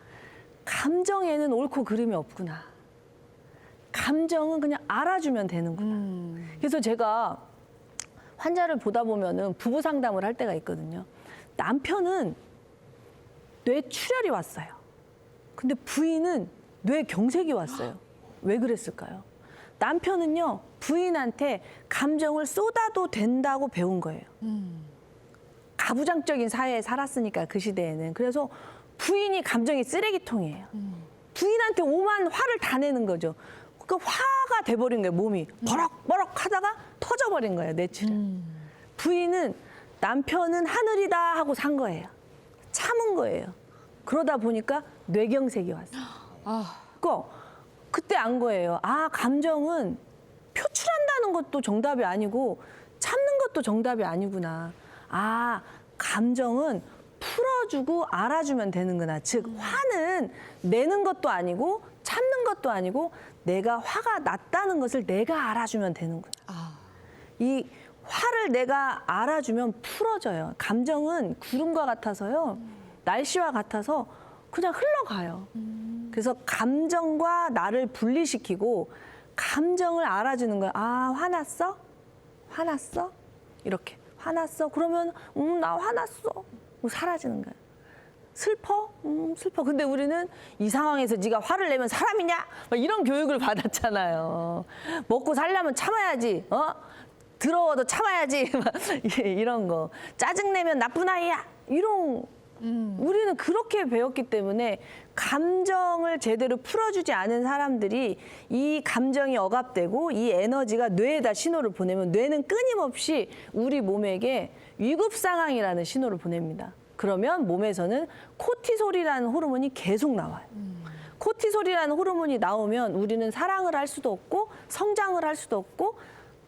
감정에는 옳고 그름이 없구나. 감정은 그냥 알아주면 되는구나. 그래서 제가 환자를 보다 보면은 부부 상담을 할 때가 있거든요. 남편은 뇌출혈이 왔어요. 근데 부인은 뇌경색이 왔어요. 왜 그랬을까요? 남편은요, 부인한테 감정을 쏟아도 된다고 배운 거예요. 가부장적인 사회에 살았으니까 그 시대에는. 그래서 부인이 감정의 쓰레기통이에요. 부인한테 오만 화를 다 내는 거죠. 그 화가 돼버린 거예요, 몸이. 버럭버럭 하다가 터져버린 거예요, 뇌출혈. 부인은 남편은 하늘이다 하고 산 거예요. 참은 거예요. 그러다 보니까 뇌경색이 왔어요. 그때 안 거예요. 아, 감정은 표출한다는 것도 정답이 아니고 참는 것도 정답이 아니구나. 아, 감정은 풀어주고 알아주면 되는구나. 즉, 화는 내는 것도 아니고 참는 것도 아니고 내가 화가 났다는 것을 내가 알아주면 되는구나. 이 화를 내가 알아주면 풀어져요. 감정은 구름과 같아서요. 날씨와 같아서 그냥 흘러가요. 그래서 감정과 나를 분리시키고 감정을 알아주는 거예요. 아, 화났어? 화났어? 이렇게. 화났어? 그러면 나 화났어. 사라지는 거예요. 슬퍼? 슬퍼. 근데 우리는 이 상황에서 네가 화를 내면 사람이냐? 막 이런 교육을 받았잖아요. 먹고 살려면 참아야지. 더러워도 참아야지. 막 이런 거. 짜증내면 나쁜 아이야. 이런 우리는 그렇게 배웠기 때문에 감정을 제대로 풀어주지 않은 사람들이 이 감정이 억압되고 이 에너지가 뇌에다 신호를 보내면 뇌는 끊임없이 우리 몸에게 위급 상황이라는 신호를 보냅니다. 그러면 몸에서는 코티솔이라는 호르몬이 계속 나와요. 코티솔이라는 호르몬이 나오면 우리는 사랑을 할 수도 없고 성장을 할 수도 없고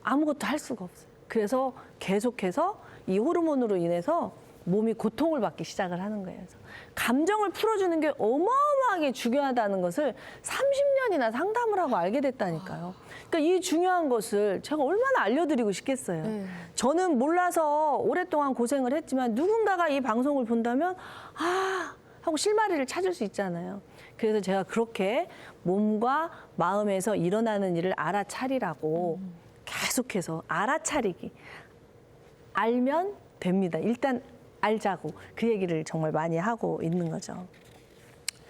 아무것도 할 수가 없어요. 그래서 계속해서 이 호르몬으로 인해서 몸이 고통을 받기 시작을 하는 거예요. 그래서 감정을 풀어주는 게 어마어마하게 중요하다는 것을 30년이나 상담을 하고 알게 됐다니까요. 그러니까 이 중요한 것을 제가 얼마나 알려드리고 싶겠어요. 저는 몰라서 오랫동안 고생을 했지만 누군가가 이 방송을 본다면 아 하고 실마리를 찾을 수 있잖아요. 그래서 제가 그렇게 몸과 마음에서 일어나는 일을 알아차리라고 계속해서 알아차리기. 알면 됩니다. 일단 알자고 그 얘기를 정말 많이 하고 있는 거죠.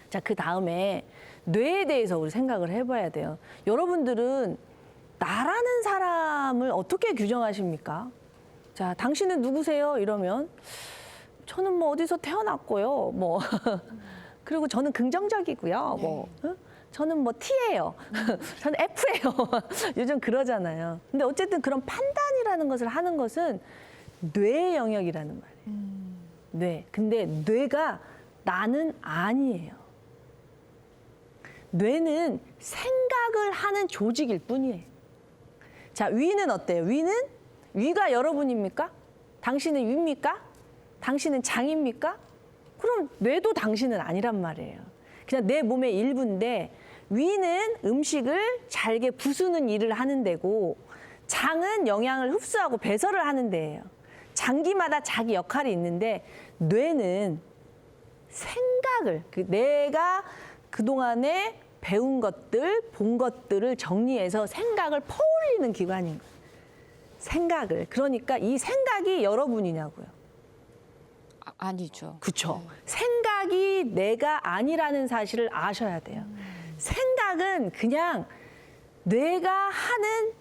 자, 그 다음에 뇌에 대해서 우리 생각을 해봐야 돼요. 여러분들은 나라는 사람을 어떻게 규정하십니까? 자, 당신은 누구세요? 이러면 저는 뭐 어디서 태어났고요. 뭐 그리고 저는 긍정적이고요. 뭐 저는 뭐 T예요. 저는 F예요. 요즘 그러잖아요. 근데 어쨌든 그런 판단이라는 것을 하는 것은 뇌의 영역이라는 말이에요. 뇌. 근데 뇌가 나는 아니에요. 뇌는 생각을 하는 조직일 뿐이에요. 자, 위는 어때요? 위가 여러분입니까? 당신은 위입니까? 당신은 장입니까? 그럼 뇌도 당신은 아니란 말이에요. 그냥 내 몸의 일부인데 위는 음식을 잘게 부수는 일을 하는 데고 장은 영양을 흡수하고 배설을 하는 데예요. 장기마다 자기 역할이 있는데 뇌는 생각을 내가 그동안에 배운 것들, 본 것들을 정리해서 생각을 퍼올리는 기관인 거예요. 생각을. 그러니까 이 생각이 여러분이냐고요. 아니죠. 그렇죠. 생각이 내가 아니라는 사실을 아셔야 돼요. 생각은 그냥 뇌가 하는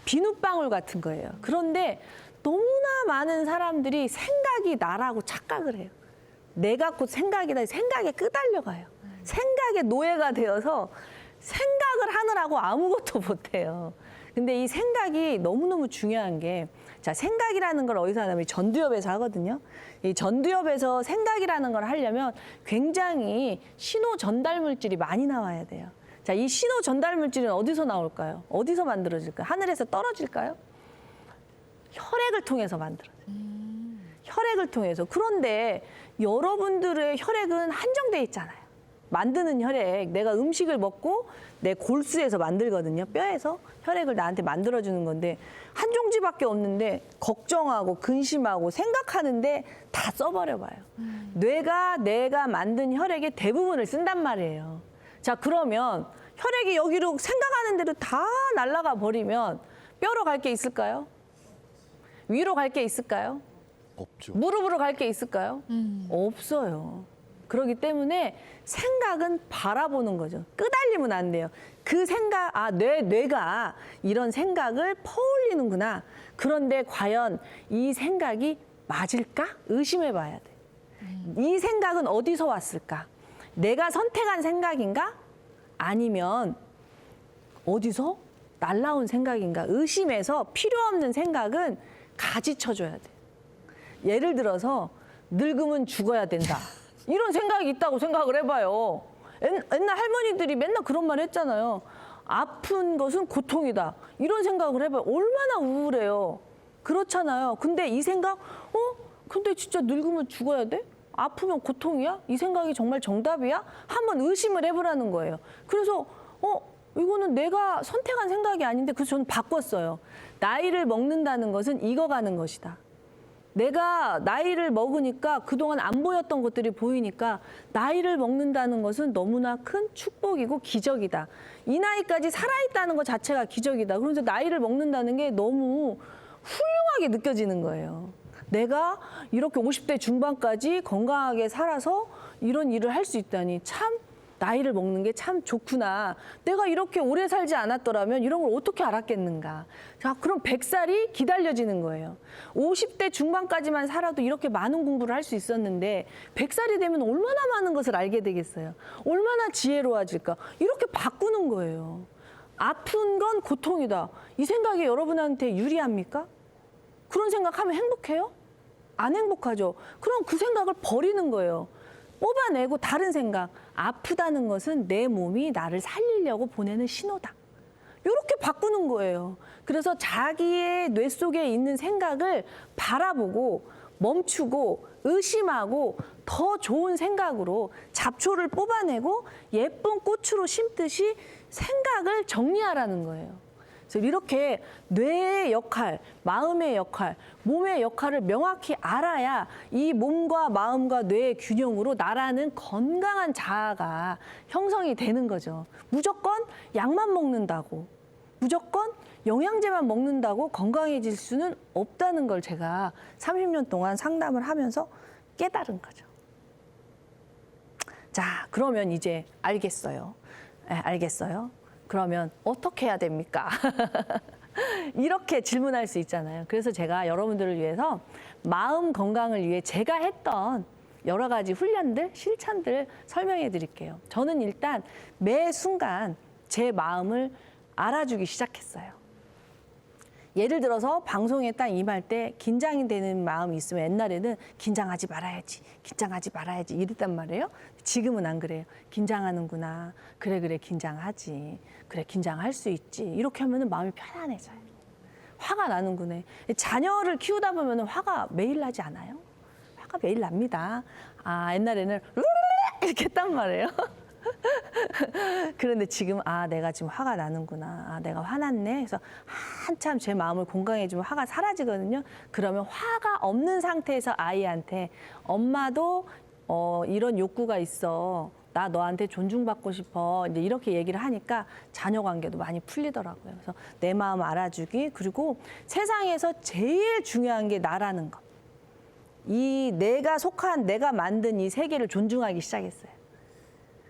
비눗방울 같은 거예요. 그런데 너무나 많은 사람들이 생각이 나라고 착각을 해요. 내가 곧 생각이다. 생각에 끄달려가요. 생각의 노예가 되어서 생각을 하느라고 아무것도 못해요. 근데 이 생각이 너무너무 중요한 게, 자, 생각이라는 걸 어디서 하냐면 전두엽에서 하거든요. 이 전두엽에서 생각이라는 걸 하려면 굉장히 신호 전달 물질이 많이 나와야 돼요. 자, 이 신호 전달 물질은 어디서 나올까요? 어디서 만들어질까요? 하늘에서 떨어질까요? 혈액을 통해서 만들어져요. 혈액을 통해서. 그런데 여러분들의 혈액은 한정돼 있잖아요. 만드는 혈액, 내가 음식을 먹고 내 골수에서 만들거든요. 뼈에서 혈액을 나한테 만들어주는 건데 한 종지밖에 없는데 걱정하고 근심하고 생각하는데 다 써버려봐요. 뇌가 내가 만든 혈액의 대부분을 쓴단 말이에요. 자, 그러면 혈액이 여기로 생각하는 대로 다 날아가 버리면 뼈로 갈 게 있을까요? 위로 갈 게 있을까요? 없죠. 무릎으로 갈 게 있을까요? 없어요. 그렇기 때문에 생각은 바라보는 거죠. 끄달리면 안 돼요. 그 생각, 뇌가 이런 생각을 퍼올리는구나. 그런데 과연 이 생각이 맞을까? 의심해 봐야 돼. 이 생각은 어디서 왔을까? 내가 선택한 생각인가? 아니면 어디서 날라온 생각인가? 의심해서 필요 없는 생각은 가지쳐줘야 돼. 예를 들어서 늙으면 죽어야 된다. 이런 생각이 있다고 생각을 해봐요. 옛날 할머니들이 맨날 그런 말 했잖아요. 아픈 것은 고통이다. 이런 생각을 해봐요. 얼마나 우울해요. 그렇잖아요. 근데 이 생각, 근데 진짜 늙으면 죽어야 돼? 아프면 고통이야? 이 생각이 정말 정답이야? 한번 의심을 해보라는 거예요. 그래서, 이거는 내가 선택한 생각이 아닌데, 그래서 저는 바꿨어요. 나이를 먹는다는 것은 익어가는 것이다. 내가 나이를 먹으니까 그동안 안 보였던 것들이 보이니까 나이를 먹는다는 것은 너무나 큰 축복이고 기적이다. 이 나이까지 살아있다는 것 자체가 기적이다. 그러면서 나이를 먹는다는 게 너무 훌륭하게 느껴지는 거예요. 내가 이렇게 50대 중반까지 건강하게 살아서 이런 일을 할 수 있다니 참 나이를 먹는 게 참 좋구나. 내가 이렇게 오래 살지 않았더라면 이런 걸 어떻게 알았겠는가. 자, 그럼 100살이 기다려지는 거예요. 50대 중반까지만 살아도 이렇게 많은 공부를 할 수 있었는데 100살이 되면 얼마나 많은 것을 알게 되겠어요. 얼마나 지혜로워질까. 이렇게 바꾸는 거예요. 아픈 건 고통이다. 이 생각이 여러분한테 유리합니까? 그런 생각하면 행복해요? 안 행복하죠. 그럼 그 생각을 버리는 거예요. 뽑아내고 다른 생각. 아프다는 것은 내 몸이 나를 살리려고 보내는 신호다. 이렇게 바꾸는 거예요. 그래서 자기의 뇌 속에 있는 생각을 바라보고 멈추고 의심하고 더 좋은 생각으로 잡초를 뽑아내고 예쁜 꽃으로 심듯이 생각을 정리하라는 거예요. 그래서 이렇게 뇌의 역할, 마음의 역할, 몸의 역할을 명확히 알아야 이 몸과 마음과 뇌의 균형으로 나라는 건강한 자아가 형성이 되는 거죠. 무조건 약만 먹는다고, 무조건 영양제만 먹는다고 건강해질 수는 없다는 걸 제가 30년 동안 상담을 하면서 깨달은 거죠. 자, 그러면 이제 알겠어요. 알겠어요. 그러면 어떻게 해야 됩니까? 이렇게 질문할 수 있잖아요. 그래서 제가 여러분들을 위해서 마음 건강을 위해 제가 했던 여러 가지 훈련들, 실천들 설명해 드릴게요. 저는 일단 매 순간 제 마음을 알아주기 시작했어요. 예를 들어서 방송에 딱 임할 때 긴장이 되는 마음이 있으면 옛날에는 긴장하지 말아야지 이랬단 말이에요. 지금은 안 그래요. 긴장하는구나. 그래 긴장하지. 그래 긴장할 수 있지. 이렇게 하면 마음이 편안해져요. 화가 나는구나. 자녀를 키우다 보면 화가 매일 나지 않아요? 화가 매일 납니다. 아, 옛날에는 이렇게 했단 말이에요. 그런데 지금 내가 지금 화가 나는구나. 내가 화났네. 그래서 한참 제 마음을 공감해주면 화가 사라지거든요. 그러면 화가 없는 상태에서 아이한테 엄마도 이런 욕구가 있어. 나 너한테 존중받고 싶어. 이제 이렇게 얘기를 하니까 자녀 관계도 많이 풀리더라고요. 그래서 내 마음 알아주기, 그리고 세상에서 제일 중요한 게 나라는 것. 이 내가 속한, 내가 만든 이 세계를 존중하기 시작했어요.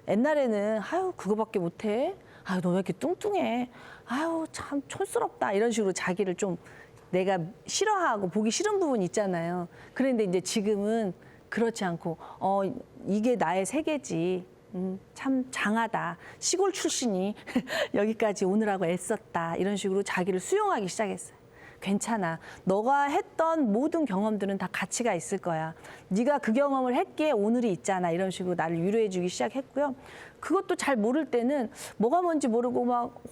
옛날에는 아유 그거밖에 못해. 아유 너 왜 이렇게 뚱뚱해. 아유 참 촌스럽다. 이런 식으로 자기를 좀 내가 싫어하고 보기 싫은 부분이 있잖아요. 그런데 이제 지금은 그렇지 않고 이게 나의 세계지. 참 장하다. 시골 출신이 여기까지 오느라고 애썼다. 이런 식으로 자기를 수용하기 시작했어요. 괜찮아. 너가 했던 모든 경험들은 다 가치가 있을 거야. 네가 그 경험을 했기에 오늘이 있잖아. 이런 식으로 나를 위로해주기 시작했고요. 그것도 잘 모를 때는 뭐가 뭔지 모르고 막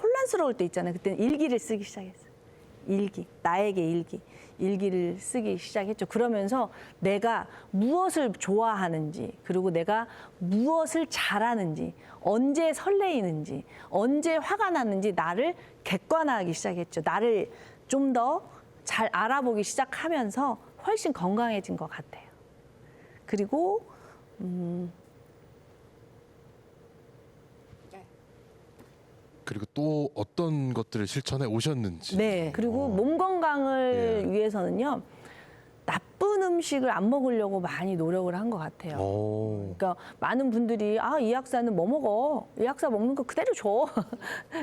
혼란스러울 때 있잖아요. 그때는 일기를 쓰기 시작했어요. 일기. 나에게 일기. 일기를 쓰기 시작했죠. 그러면서 내가 무엇을 좋아하는지, 그리고 내가 무엇을 잘하는지, 언제 설레이는지, 언제 화가 나는지 나를 객관화하기 시작했죠. 나를 좀 더 잘 알아보기 시작하면서 훨씬 건강해진 것 같아요. 그리고 그리고 또 어떤 것들을 실천해 오셨는지. 네. 그리고 몸 건강을 위해서는요. 나쁜 음식을 안 먹으려고 많이 노력을 한 것 같아요. 그러니까 많은 분들이 이 약사는 뭐 먹어? 이 약사 먹는 거 그대로 줘.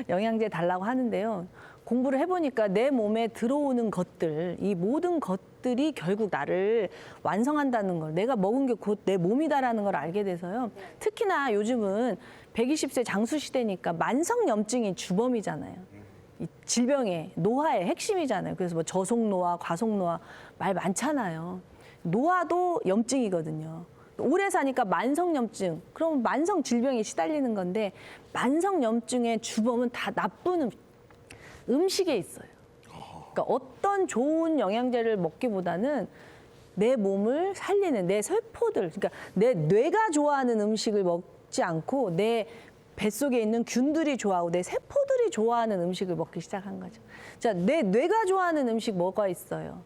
영양제 달라고 하는데요. 공부를 해보니까 내 몸에 들어오는 것들, 이 모든 것들이 결국 나를 완성한다는 걸, 내가 먹은 게 곧 내 몸이다라는 걸 알게 돼서요. 특히나 요즘은 120세 장수 시대니까 만성염증이 주범이잖아요. 이 질병의 노화의 핵심이잖아요. 그래서 뭐 저속노화, 과속노화 말 많잖아요. 노화도 염증이거든요. 오래 사니까 만성염증, 그럼 만성 질병에 시달리는 건데 만성염증의 주범은 다 나쁜 음식에 있어요. 그러니까 어떤 좋은 영양제를 먹기보다는 내 몸을 살리는 내 세포들, 그러니까 내 뇌가 좋아하는 음식을 먹지 않고 내 뱃속에 있는 균들이 좋아하고 내 세포들이 좋아하는 음식을 먹기 시작한 거죠. 자, 내 뇌가 좋아하는 음식 뭐가 있어요?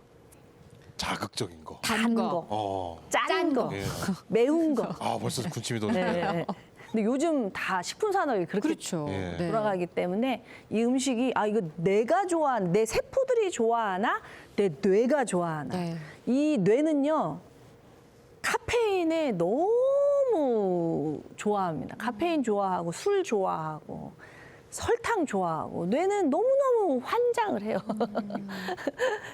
자극적인 거. 단 거, 짠 거, 예. 매운 거. 벌써 군침이 도네요. 네. 근데 요즘 다 식품 산업이 그렇게 그렇죠. 예. 네. 돌아가기 때문에 이 음식이 이거 내가 좋아하는, 내 세포들이 좋아하나 내 뇌가 좋아하나. 네. 이 뇌는요 카페인에 너무 좋아합니다. 카페인 좋아하고 술 좋아하고 설탕 좋아하고 뇌는 너무너무 환장을 해요.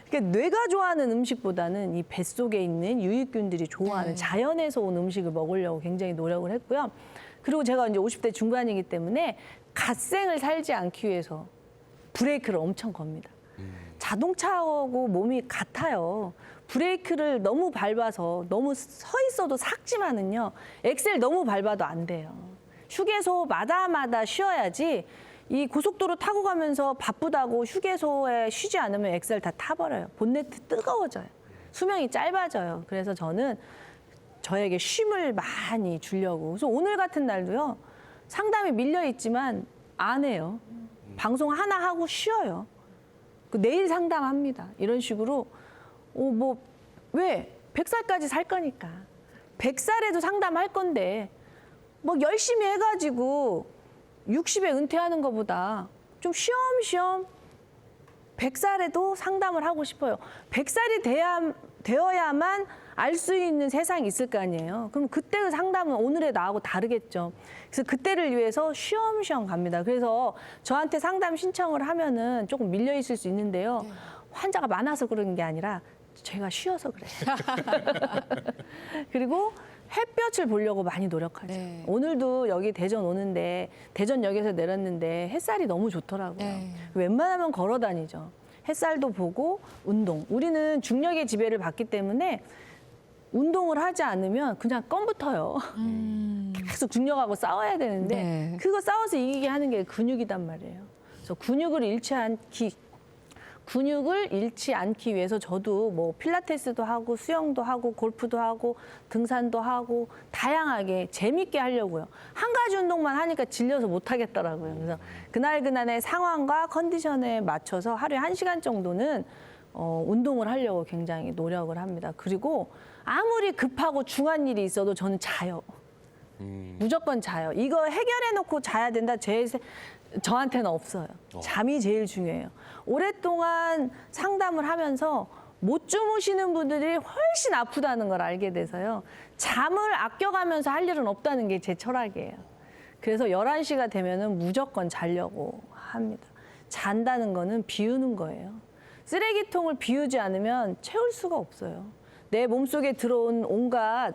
그러니까 뇌가 좋아하는 음식보다는 이 뱃속에 있는 유익균들이 좋아하는 네. 자연에서 온 음식을 먹으려고 굉장히 노력을 했고요. 그리고 제가 이제 50대 중반이기 때문에 갓생을 살지 않기 위해서 브레이크를 엄청 겁니다. 자동차하고 몸이 같아요. 브레이크를 너무 밟아서 너무 서 있어도 삭지만은요. 엑셀 너무 밟아도 안 돼요. 휴게소 마다마다 쉬어야지 이 고속도로 타고 가면서 바쁘다고 휴게소에 쉬지 않으면 엑셀 다 타버려요. 본네트 뜨거워져요. 수명이 짧아져요. 그래서 저는 저에게 쉼을 많이 주려고. 그래서 오늘 같은 날도요. 상담이 밀려 있지만 안 해요. 방송 하나 하고 쉬어요. 내일 상담합니다. 이런 식으로 왜 100살까지 살 거니까 100살에도 상담할 건데 뭐 열심히 해가지고 60에 은퇴하는 것보다 좀 쉬엄쉬엄 100살에도 상담을 하고 싶어요. 100살이 되어야만 알 수 있는 세상이 있을 거 아니에요. 그럼 그때의 상담은 오늘의 나하고 다르겠죠. 그래서 그때를 위해서 쉬엄쉬엄 갑니다. 그래서 저한테 상담 신청을 하면은 조금 밀려 있을 수 있는데요. 환자가 많아서 그런 게 아니라 제가 쉬어서 그래요. 그리고 햇볕을 보려고 많이 노력하죠. 네. 오늘도 여기 대전 오는데 대전역에서 내렸는데 햇살이 너무 좋더라고요. 네. 웬만하면 걸어 다니죠. 햇살도 보고 운동. 우리는 중력의 지배를 받기 때문에 운동을 하지 않으면 그냥 껌붙어요. 계속 중력하고 싸워야 되는데 네. 그거 싸워서 이기게 하는 게 근육이단 말이에요. 그래서 근육을 잃지 않기 위해서 저도 뭐 필라테스도 하고 수영도 하고 골프도 하고 등산도 하고 다양하게 재밌게 하려고요. 한 가지 운동만 하니까 질려서 못 하겠더라고요. 그래서 그날그날의 상황과 컨디션에 맞춰서 하루에 1시간 정도는 운동을 하려고 굉장히 노력을 합니다. 그리고 아무리 급하고 중한 일이 있어도 저는 자요. 무조건 자요. 이거 해결해 놓고 자야 된다. 저한테는 없어요. 잠이 제일 중요해요. 오랫동안 상담을 하면서 못 주무시는 분들이 훨씬 아프다는 걸 알게 돼서요. 잠을 아껴가면서 할 일은 없다는 게 제 철학이에요. 그래서 11시가 되면은 무조건 자려고 합니다. 잔다는 거는 비우는 거예요. 쓰레기통을 비우지 않으면 채울 수가 없어요. 내 몸속에 들어온 온갖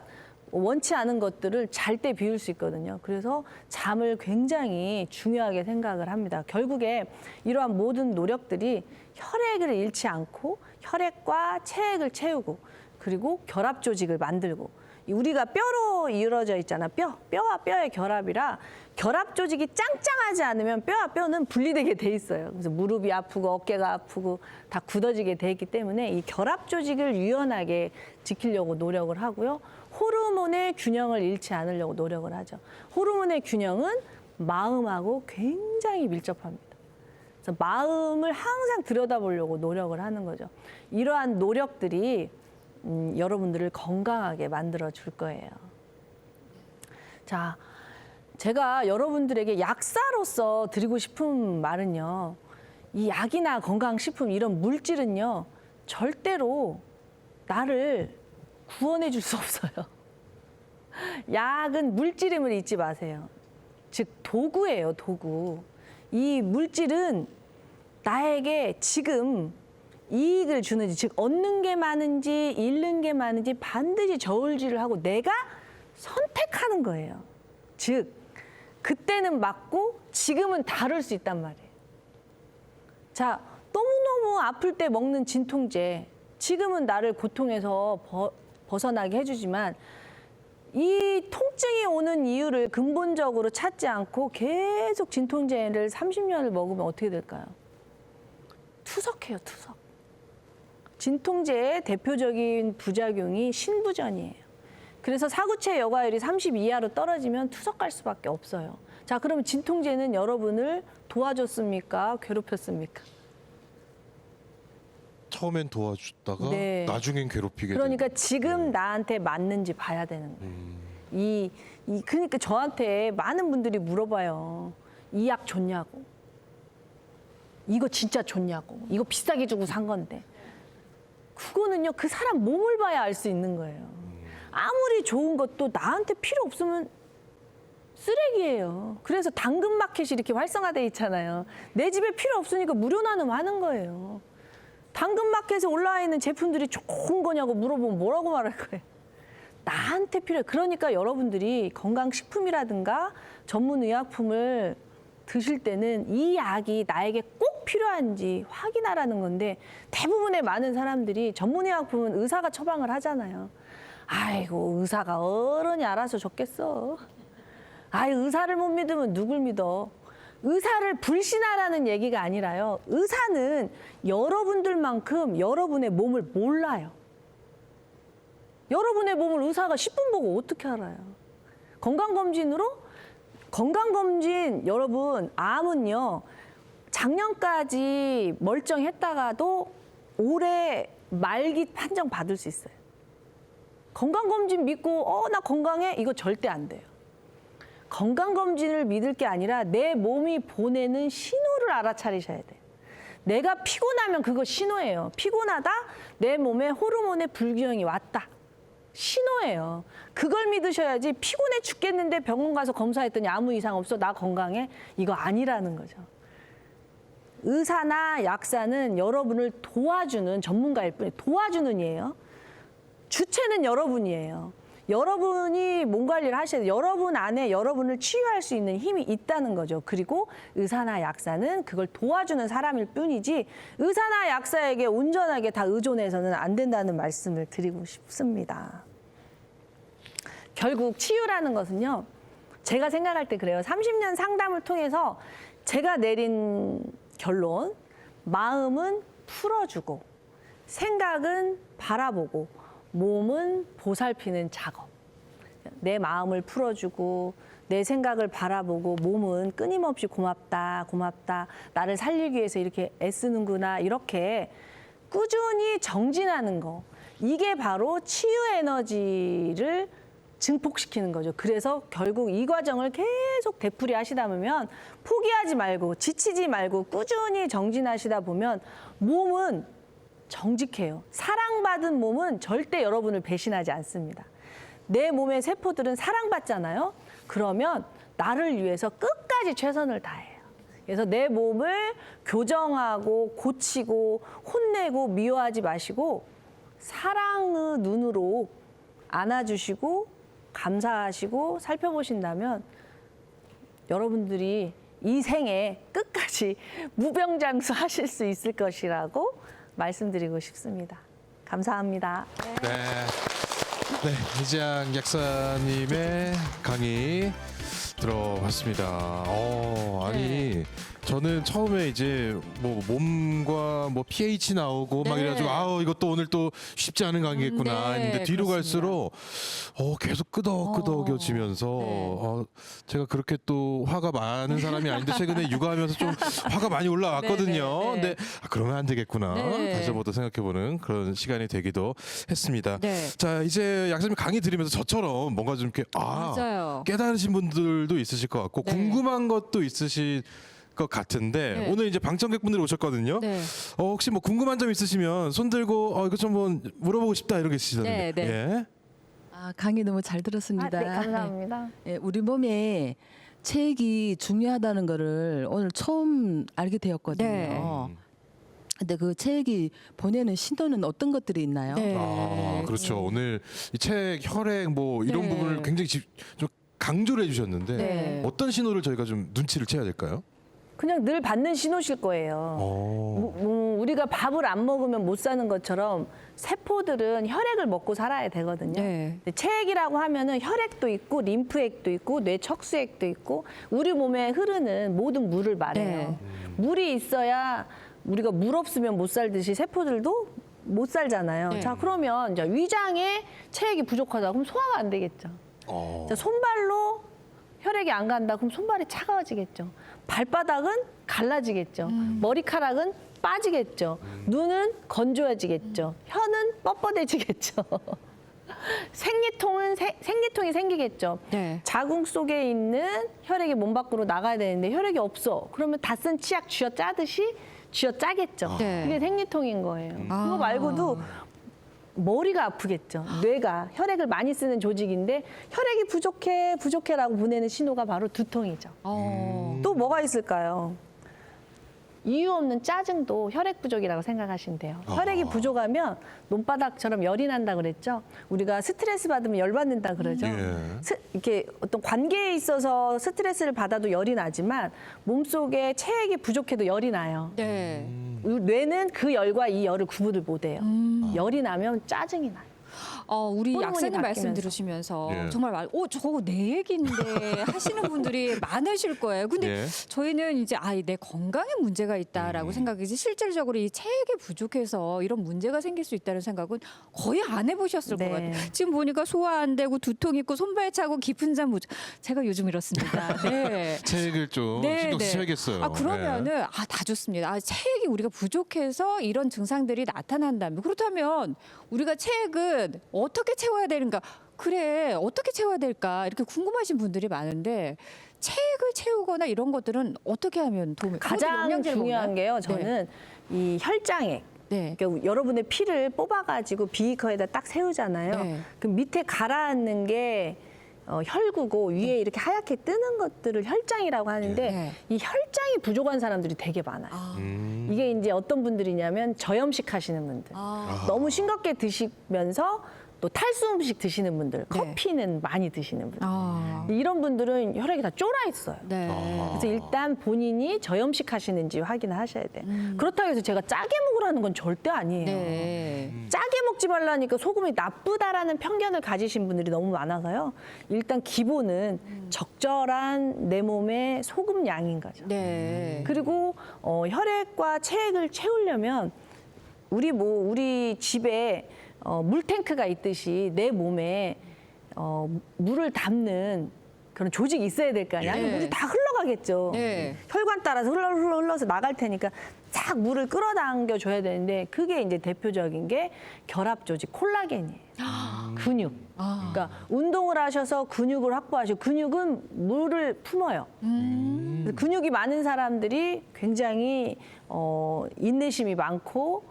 원치 않은 것들을 잘 때 비울 수 있거든요. 그래서 잠을 굉장히 중요하게 생각을 합니다. 결국에 이러한 모든 노력들이 혈액을 잃지 않고 혈액과 체액을 채우고 그리고 결합 조직을 만들고 우리가 뼈로 이루어져 있잖아. 뼈와 뼈의 결합이라 결합 조직이 짱짱하지 않으면 뼈와 뼈는 분리되게 돼 있어요. 그래서 무릎이 아프고 어깨가 아프고 다 굳어지게 돼 있기 때문에 이 결합 조직을 유연하게 지키려고 노력을 하고요. 호르몬의 균형을 잃지 않으려고 노력을 하죠. 호르몬의 균형은 마음하고 굉장히 밀접합니다. 그래서 마음을 항상 들여다보려고 노력을 하는 거죠. 이러한 노력들이 여러분들을 건강하게 만들어 줄 거예요. 자, 제가 여러분들에게 약사로서 드리고 싶은 말은요. 이 약이나 건강식품 이런 물질은요. 절대로 나를 구원해 줄 수 없어요. 약은 물질임을 잊지 마세요. 즉 도구예요, 도구. 이 물질은 나에게 지금 이익을 주는지, 즉 얻는 게 많은지 잃는 게 많은지 반드시 저울질을 하고 내가 선택하는 거예요. 즉 그때는 맞고 지금은 다룰 수 있단 말이에요. 자, 너무너무 아플 때 먹는 진통제, 지금은 나를 고통에서 벗어나게 해주지만 이 통증이 오는 이유를 근본적으로 찾지 않고 계속 진통제를 30년을 먹으면 어떻게 될까요? 투석해요, 투석. 진통제의 대표적인 부작용이 신부전이에요. 그래서 사구체 여과율이 30 이하로 떨어지면 투석할 수밖에 없어요. 자, 그러면 진통제는 여러분을 도와줬습니까? 괴롭혔습니까? 처음엔 도와줬다가 네. 나중엔 괴롭히게 그러니까 되는. 지금 나한테 맞는지 봐야 되는 거예요. 그러니까 저한테 많은 분들이 물어봐요. 이 약 좋냐고. 이거 진짜 좋냐고. 이거 비싸게 주고 산 건데. 그거는요, 그 사람 몸을 봐야 알 수 있는 거예요. 아무리 좋은 것도 나한테 필요 없으면 쓰레기예요. 그래서 당근마켓이 이렇게 활성화돼 있잖아요. 내 집에 필요 없으니까 무료 나눔하는 거예요. 당근마켓에 올라와 있는 제품들이 좋은 거냐고 물어보면 뭐라고 말할 거예요. 나한테 필요해. 그러니까 여러분들이 건강식품이라든가 전문의약품을 드실 때는 이 약이 나에게 꼭 필요한지 확인하라는 건데 대부분의 많은 사람들이 전문의약품은 의사가 처방을 하잖아요. 아이고 의사가 어른이 알아서 줬겠어. 아이 의사를 못 믿으면 누굴 믿어. 의사를 불신하라는 얘기가 아니라요. 의사는 여러분들만큼 여러분의 몸을 몰라요. 여러분의 몸을 의사가 10분 보고 어떻게 알아요? 건강검진 여러분 암은요. 작년까지 멀쩡했다가도 올해 말기 판정 받을 수 있어요. 건강검진 믿고 나 건강해? 이거 절대 안 돼요. 건강검진을 믿을 게 아니라 내 몸이 보내는 신호를 알아차리셔야 돼요. 내가 피곤하면 그거 신호예요. 피곤하다? 내 몸에 호르몬의 불균형이 왔다. 신호예요. 그걸 믿으셔야지 피곤해 죽겠는데 병원 가서 검사했더니 아무 이상 없어. 나 건강해? 이거 아니라는 거죠. 의사나 약사는 여러분을 도와주는 전문가일 뿐이에요. 도와주는 이에요. 주체는 여러분이에요. 여러분이 몸 관리를 하셔야 돼요. 여러분 안에 여러분을 치유할 수 있는 힘이 있다는 거죠. 그리고 의사나 약사는 그걸 도와주는 사람일 뿐이지 의사나 약사에게 온전하게 다 의존해서는 안 된다는 말씀을 드리고 싶습니다. 결국 치유라는 것은요. 제가 생각할 때 그래요. 30년 상담을 통해서 제가 내린 결론, 마음은 풀어주고 생각은 바라보고 몸은 보살피는 작업. 내 마음을 풀어주고 내 생각을 바라보고 몸은 끊임없이 고맙다, 고맙다. 나를 살리기 위해서 이렇게 애쓰는구나. 이렇게 꾸준히 정진하는 거. 이게 바로 치유 에너지를 증폭시키는 거죠. 그래서 결국 이 과정을 계속 되풀이 하시다 보면 포기하지 말고 지치지 말고 꾸준히 정진하시다 보면 몸은 정직해요. 사랑받은 몸은 절대 여러분을 배신하지 않습니다. 내 몸의 세포들은 사랑받잖아요. 그러면 나를 위해서 끝까지 최선을 다해요. 그래서 내 몸을 교정하고 고치고 혼내고 미워하지 마시고 사랑의 눈으로 안아주시고 감사하시고 살펴보신다면 여러분들이 이 생에 끝까지 무병장수 하실 수 있을 것이라고 말씀드리고 싶습니다. 감사합니다. 네. 네, 이지양 약사님의 강의 들어봤습니다. 아니 저는 처음에 이제 뭐 몸과 뭐 pH 나오고 막 이래가지고 이것도 오늘 또 쉽지 않은 강의겠구나 했는데 뒤로 갈수록 계속 끄덕끄덕여지면서 제가 그렇게 또 화가 많은 사람이 아닌데 최근에 육아하면서 좀 화가 많이 올라왔거든요. 근데 그러면 안 되겠구나 다시 한번 더 생각해보는 그런 시간이 되기도 했습니다. 자 이제 약사님 강의 들으면서 저처럼 뭔가 좀 이렇게 맞아요. 깨달으신 분들도 있으실 것 같고 궁금한 것도 있으실 것 같은데 오늘 이제 방청객분들이 오셨거든요. 혹시 뭐 궁금한 점 있으시면 손 들고 이거 좀 한번 물어보고 싶다 이런 게 있으시다면 예. 강의 너무 잘 들었습니다. 네, 감사합니다. 예, 우리 몸에 체액이 중요하다는 거를 오늘 처음 알게 되었거든요. 근데 그 체액이 보내는 신호는 어떤 것들이 있나요? 그렇죠. 오늘 이 책, 혈액 뭐 이런 부분을 굉장히 좀 강조를 해주셨는데 어떤 신호를 저희가 좀 눈치를 채야 될까요? 그냥 늘 받는 신호실 거예요. 우리가 밥을 안 먹으면 못 사는 것처럼 세포들은 혈액을 먹고 살아야 되거든요. 근데 체액이라고 하면은 혈액도 있고 림프액도 있고 뇌척수액도 있고 우리 몸에 흐르는 모든 물을 말해요. 물이 있어야 우리가 물 없으면 못 살듯이 세포들도 못 살잖아요. 자 그러면 이제 위장에 체액이 부족하다 그럼 소화가 안 되겠죠. 자, 손발로 혈액이 안 간다 그럼 손발이 차가워지겠죠. 발바닥은 갈라지겠죠. 머리카락은 빠지겠죠. 눈은 건조해지겠죠. 혀는 뻣뻣해지겠죠. 생리통이 생기겠죠. 자궁 속에 있는 혈액이 몸 밖으로 나가야 되는데 혈액이 없어. 그러면 다 쓴 치약 쥐어 짜듯이 쥐어 짜겠죠. 이게 생리통인 거예요. 그거 말고도 머리가 아프겠죠. 뇌가 혈액을 많이 쓰는 조직인데 혈액이 부족해라고 보내는 신호가 바로 두통이죠. 또 뭐가 있을까요? 이유 없는 짜증도 혈액 부족이라고 생각하시면 돼요. 혈액이 부족하면 논바닥처럼 열이 난다 그랬죠. 우리가 스트레스 받으면 열 받는다 그러죠. 이렇게 어떤 관계에 있어서 스트레스를 받아도 열이 나지만 몸속에 체액이 부족해도 열이 나요. 뇌는 그 열과 이 열을 구분을 못해요. 열이 나면 짜증이 나요. 우리 호르몬이 약사님 말씀 바뀌면서. 들으시면서 정말 저거 내 얘기인데 하시는 분들이 많으실 거예요. 근데 저희는 이제 내 건강에 문제가 있다라고 생각이지 실질적으로 이 체액이 부족해서 이런 문제가 생길 수 있다는 생각은 거의 안 해보셨을 것 같아요. 지금 보니까 소화 안 되고 두통 있고 손발 차고 깊은 잠 못. 제가 요즘 이렇습니다. 체액을 좀 신경 쓰셔야겠어요. 그러면은 다 좋습니다. 체액이 우리가 부족해서 이런 증상들이 나타난다면 그렇다면 우리가 체액은 어떻게 채워야 되는가? 그래 어떻게 채워야 될까? 이렇게 궁금하신 분들이 많은데 체액을 채우거나 이런 것들은 어떻게 하면 도움이? 가장 중요한 게요. 저는 이 혈장액. 그러니까 여러분의 피를 뽑아가지고 비이커에다 딱 세우잖아요. 그럼 밑에 가라앉는 게 혈구고 위에 이렇게 하얗게 뜨는 것들을 혈장이라고 하는데 네. 이 혈장이 부족한 사람들이 되게 많아요. 이게 이제 어떤 분들이냐면 저염식 하시는 분들, 너무 싱겁게 드시면서 또 탈수 음식 드시는 분들, 커피는 많이 드시는 분들, 이런 분들은 혈액이 다 쫄아 있어요. 네. 그래서 일단 본인이 저염식 하시는지 확인을 하셔야 돼요. 그렇다고 해서 제가 짜게 먹으라는 건 절대 아니에요. 네. 짜게 먹지 말라니까 소금이 나쁘다라는 편견을 가지신 분들이 너무 많아서요. 일단 기본은 적절한 내 몸의 소금 양인 거죠. 네. 그리고 혈액과 체액을 채우려면 우리 집에 물탱크가 있듯이 내 몸에 물을 담는 그런 조직이 있어야 될 거 아니야? 네. 물이 다 흘러가겠죠. 네. 혈관 따라서 흘러서 나갈 테니까 싹 물을 끌어당겨 줘야 되는데 그게 이제 대표적인 게 결합 조직 콜라겐이에요. 근육. 그러니까 운동을 하셔서 근육을 확보하시고 근육은 물을 품어요. 그래서 근육이 많은 사람들이 굉장히 인내심이 많고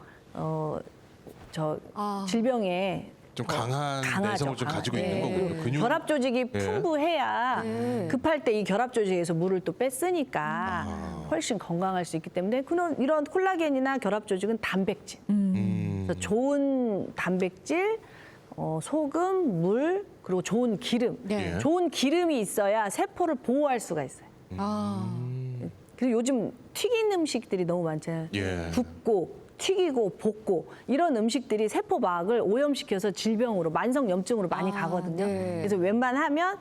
질병에 좀 강한 강하죠, 내성을 좀 가지고 있는 거군요. 근육. 결합 조직이 예. 풍부해야 급할 때 이 결합 조직에서 물을 또 뺐으니까 훨씬 건강할 수 있기 때문에 이런 콜라겐이나 결합 조직은 단백질. 그래서 좋은 단백질, 소금, 물, 그리고 좋은 기름. 네. 좋은 기름이 있어야 세포를 보호할 수가 있어요. 그리고 요즘 튀긴 음식들이 너무 많잖아요. 예. 굽고 튀기고 볶고 이런 음식들이 세포막을 오염시켜서 질병으로 만성 염증으로 많이 가거든요. 네. 그래서 웬만하면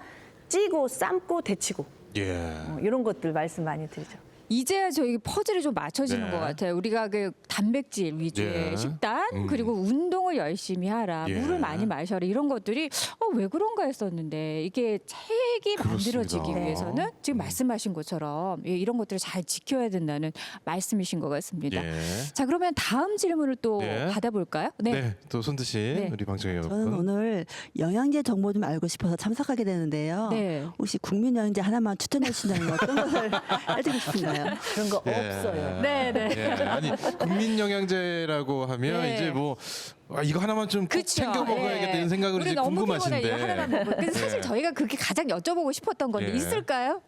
찌고 삶고 데치고 예. 이런 것들 말씀 많이 드리죠. 이제야 저희 퍼즐이 좀 맞춰지는 네. 것 같아요. 우리가 그 단백질 위주의 네. 식단 그리고 운동을 열심히 하라, 예. 물을 많이 마셔라 이런 것들이 왜 그런가 했었는데 이게 체액이 그렇습니다. 만들어지기 위해서는 지금 말씀하신 것처럼 이런 것들을 잘 지켜야 된다는 말씀이신 것 같습니다. 예. 자 그러면 다음 질문을 또 네. 받아볼까요? 네. 또 손드신 네. 우리 방청객 저는 여러분. 오늘 영양제 정보 좀 알고 싶어서 참석하게 되는데요. 네. 혹시 국민 영양제 하나만 추천해 주신다면 어떤 것을 해드리고 싶나요? 그런 거 예. 없어요. 네, 네. 예. 아니 국민 영양제라고 하면 네. 이제 뭐 이거 하나만 좀 꼭 그쵸. 챙겨 먹어야겠다 예. 이런 생각으로 우리 이제 너무 궁금하신데. 피곤해, 이거 하나만 먹고. 근데 사실 예. 저희가 그게 가장 여쭤보고 싶었던 건데 예. 있을까요?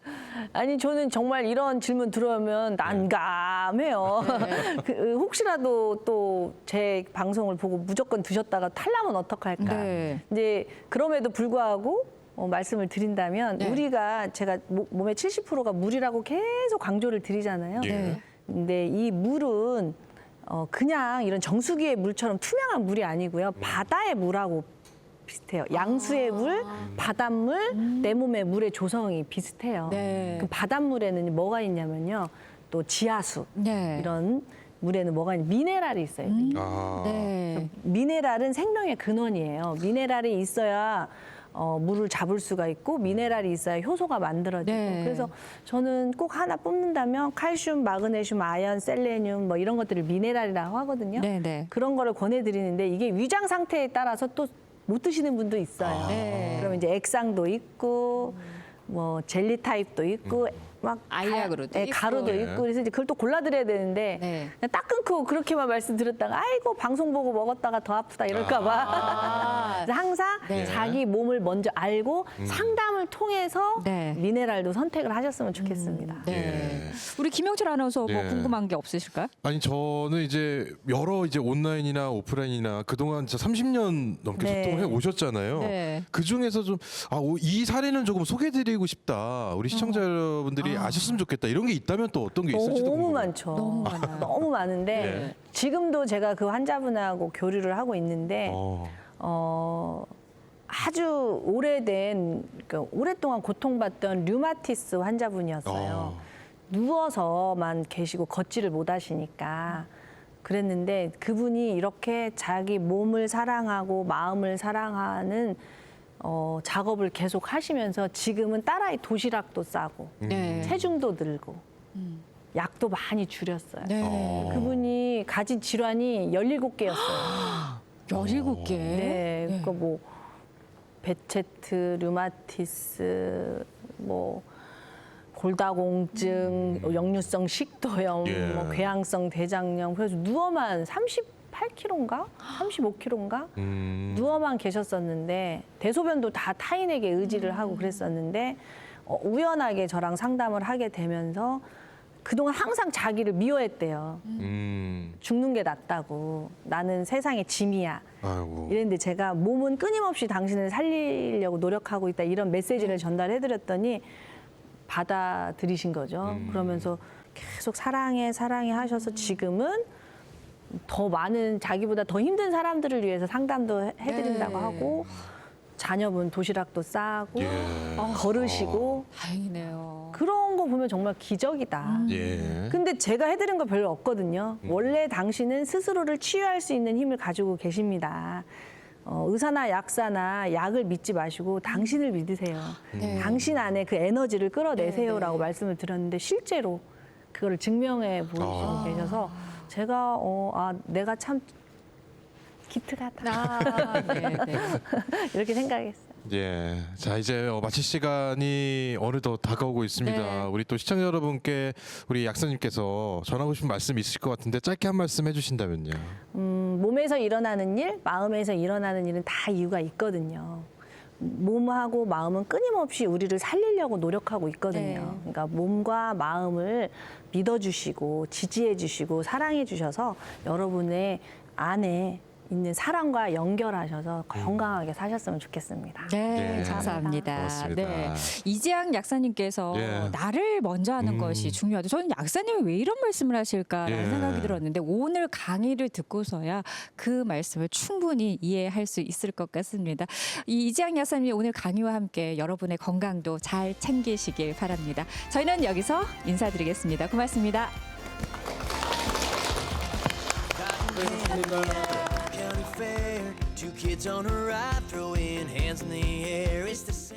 아니 저는 정말 이런 질문 들어오면 난감해요. 혹시라도 또 제 방송을 보고 무조건 드셨다가 탈나면 어떡할까. 네. 이제 그럼에도 불구하고 말씀을 드린다면 네. 우리가 제가 몸의 70%가 물이라고 계속 강조를 드리잖아요. 예. 근데 이 물은 그냥 이런 정수기의 물처럼 투명한 물이 아니고요. 바다의 물하고 비슷해요. 양수의 물, 바닷물, 내 몸의 물의 조성이 비슷해요. 네. 그 바닷물에는 뭐가 있냐면요. 또 지하수 네. 이런 물에는 뭐가 있냐 미네랄이 있어요. 아. 네. 미네랄은 생명의 근원이에요. 미네랄이 있어야 물을 잡을 수가 있고 미네랄이 있어야 효소가 만들어지고 네. 그래서 저는 꼭 하나 뽑는다면 칼슘, 마그네슘, 아연, 셀레늄 뭐 이런 것들을 미네랄이라고 하거든요. 네, 네. 그런 거를 권해드리는데 이게 위장 상태에 따라서 또 못 드시는 분도 있어요. 네. 그러면 이제 액상도 있고 뭐 젤리 타입도 있고 막 알약으로도 있고. 가루도 네. 있고 그래서 이제 그걸 또 골라드려야 되는데 네. 그냥 딱 끊고 그렇게만 말씀드렸다가 아이고 방송 보고 먹었다가 더 아프다 이럴까봐 아. 그래서 항상 네. 자기 몸을 먼저 알고 상담을 통해서 네. 미네랄도 선택을 하셨으면 좋겠습니다. 네. 예. 우리 김영철 아나운서 뭐 예. 궁금한 게 없으실까요? 아니 저는 이제 여러 이제 온라인이나 오프라인이나 그동안 진짜 30년 넘게 네. 소통을 해 오셨잖아요. 네. 그 중에서 좀 이 사례는 조금 소개해드리고 싶다. 우리 시청자 여러분들이 아셨으면 좋겠다. 이런 게 있다면 또 어떤 게 있을지도 너무 궁금해요. 많죠. 너무 많아요. 너무 많은데 네. 지금도 제가 그 환자분하고 교류를 하고 있는데 아주 오래된 그러니까 오랫동안 고통받던 류마티스 환자분이었어요. 누워서만 계시고 걷지를 못하시니까 그랬는데 그분이 이렇게 자기 몸을 사랑하고 마음을 사랑하는 작업을 계속 하시면서 지금은 딸아이 도시락도 싸고 네. 체중도 늘고 약도 많이 줄였어요. 네. 그분이 가진 질환이 17개였어요. 17개. 네. 그러니까 뭐 베체트, 류마티스, 뭐 골다공증, 역류성 식도염, 예. 뭐 궤양성 대장염. 그래서 누워만 38kg인가 35kg인가 누워만 계셨었는데 대소변도 다 타인에게 의지를 하고 그랬었는데 우연하게 저랑 상담을 하게 되면서 그동안 항상 자기를 미워했대요. 죽는 게 낫다고. 나는 세상의 짐이야. 아이고. 이랬는데 제가 몸은 끊임없이 당신을 살리려고 노력하고 있다 이런 메시지를 전달해드렸더니 받아들이신 거죠. 그러면서 계속 사랑해 하셔서 지금은 더 많은 자기보다 더 힘든 사람들을 위해서 상담도 해드린다고 네. 하고 자녀분 도시락도 싸고 예. 걸으시고 다행이네요. 그런 거 보면 정말 기적이다. 예. 근데 제가 해드린 거 별로 없거든요. 원래 당신은 스스로를 치유할 수 있는 힘을 가지고 계십니다. 의사나 약사나 약을 믿지 마시고 당신을 믿으세요. 네. 당신 안에 그 에너지를 끌어내세요라고 네, 네. 말씀을 드렸는데 실제로 그거를 증명해 보이시고 계셔서 제가 내가 참 기특하다 네, 네. 이렇게 생각했어요. 예. 자, 이제 마칠 시간이 어느덧 다가오고 있습니다. 네. 우리 또 시청자 여러분께 우리 약사님께서 전하고 싶은 말씀 있으실 것 같은데 짧게 한 말씀 해주신다면요. 몸에서 일어나는 일, 마음에서 일어나는 일은 다 이유가 있거든요. 몸하고 마음은 끊임없이 우리를 살리려고 노력하고 있거든요. 네. 그러니까 몸과 마음을 믿어주시고 지지해주시고 사랑해주셔서 여러분의 안에 있는 사랑과 연결하셔서 건강하게 사셨으면 좋겠습니다. 네, 예. 감사합니다. 고맙습니다. 네, 이지양 약사님께서 예. 나를 먼저 하는 것이 중요하다. 저는 약사님이 왜 이런 말씀을 하실까라는 예. 생각이 들었는데 오늘 강의를 듣고서야 그 말씀을 충분히 이해할 수 있을 것 같습니다. 이 이지양 약사님이 오늘 강의와 함께 여러분의 건강도 잘 챙기시길 바랍니다. 저희는 여기서 인사드리겠습니다. 고맙습니다. County fair, two kids on a ride, throwing hands in the air. It's the same.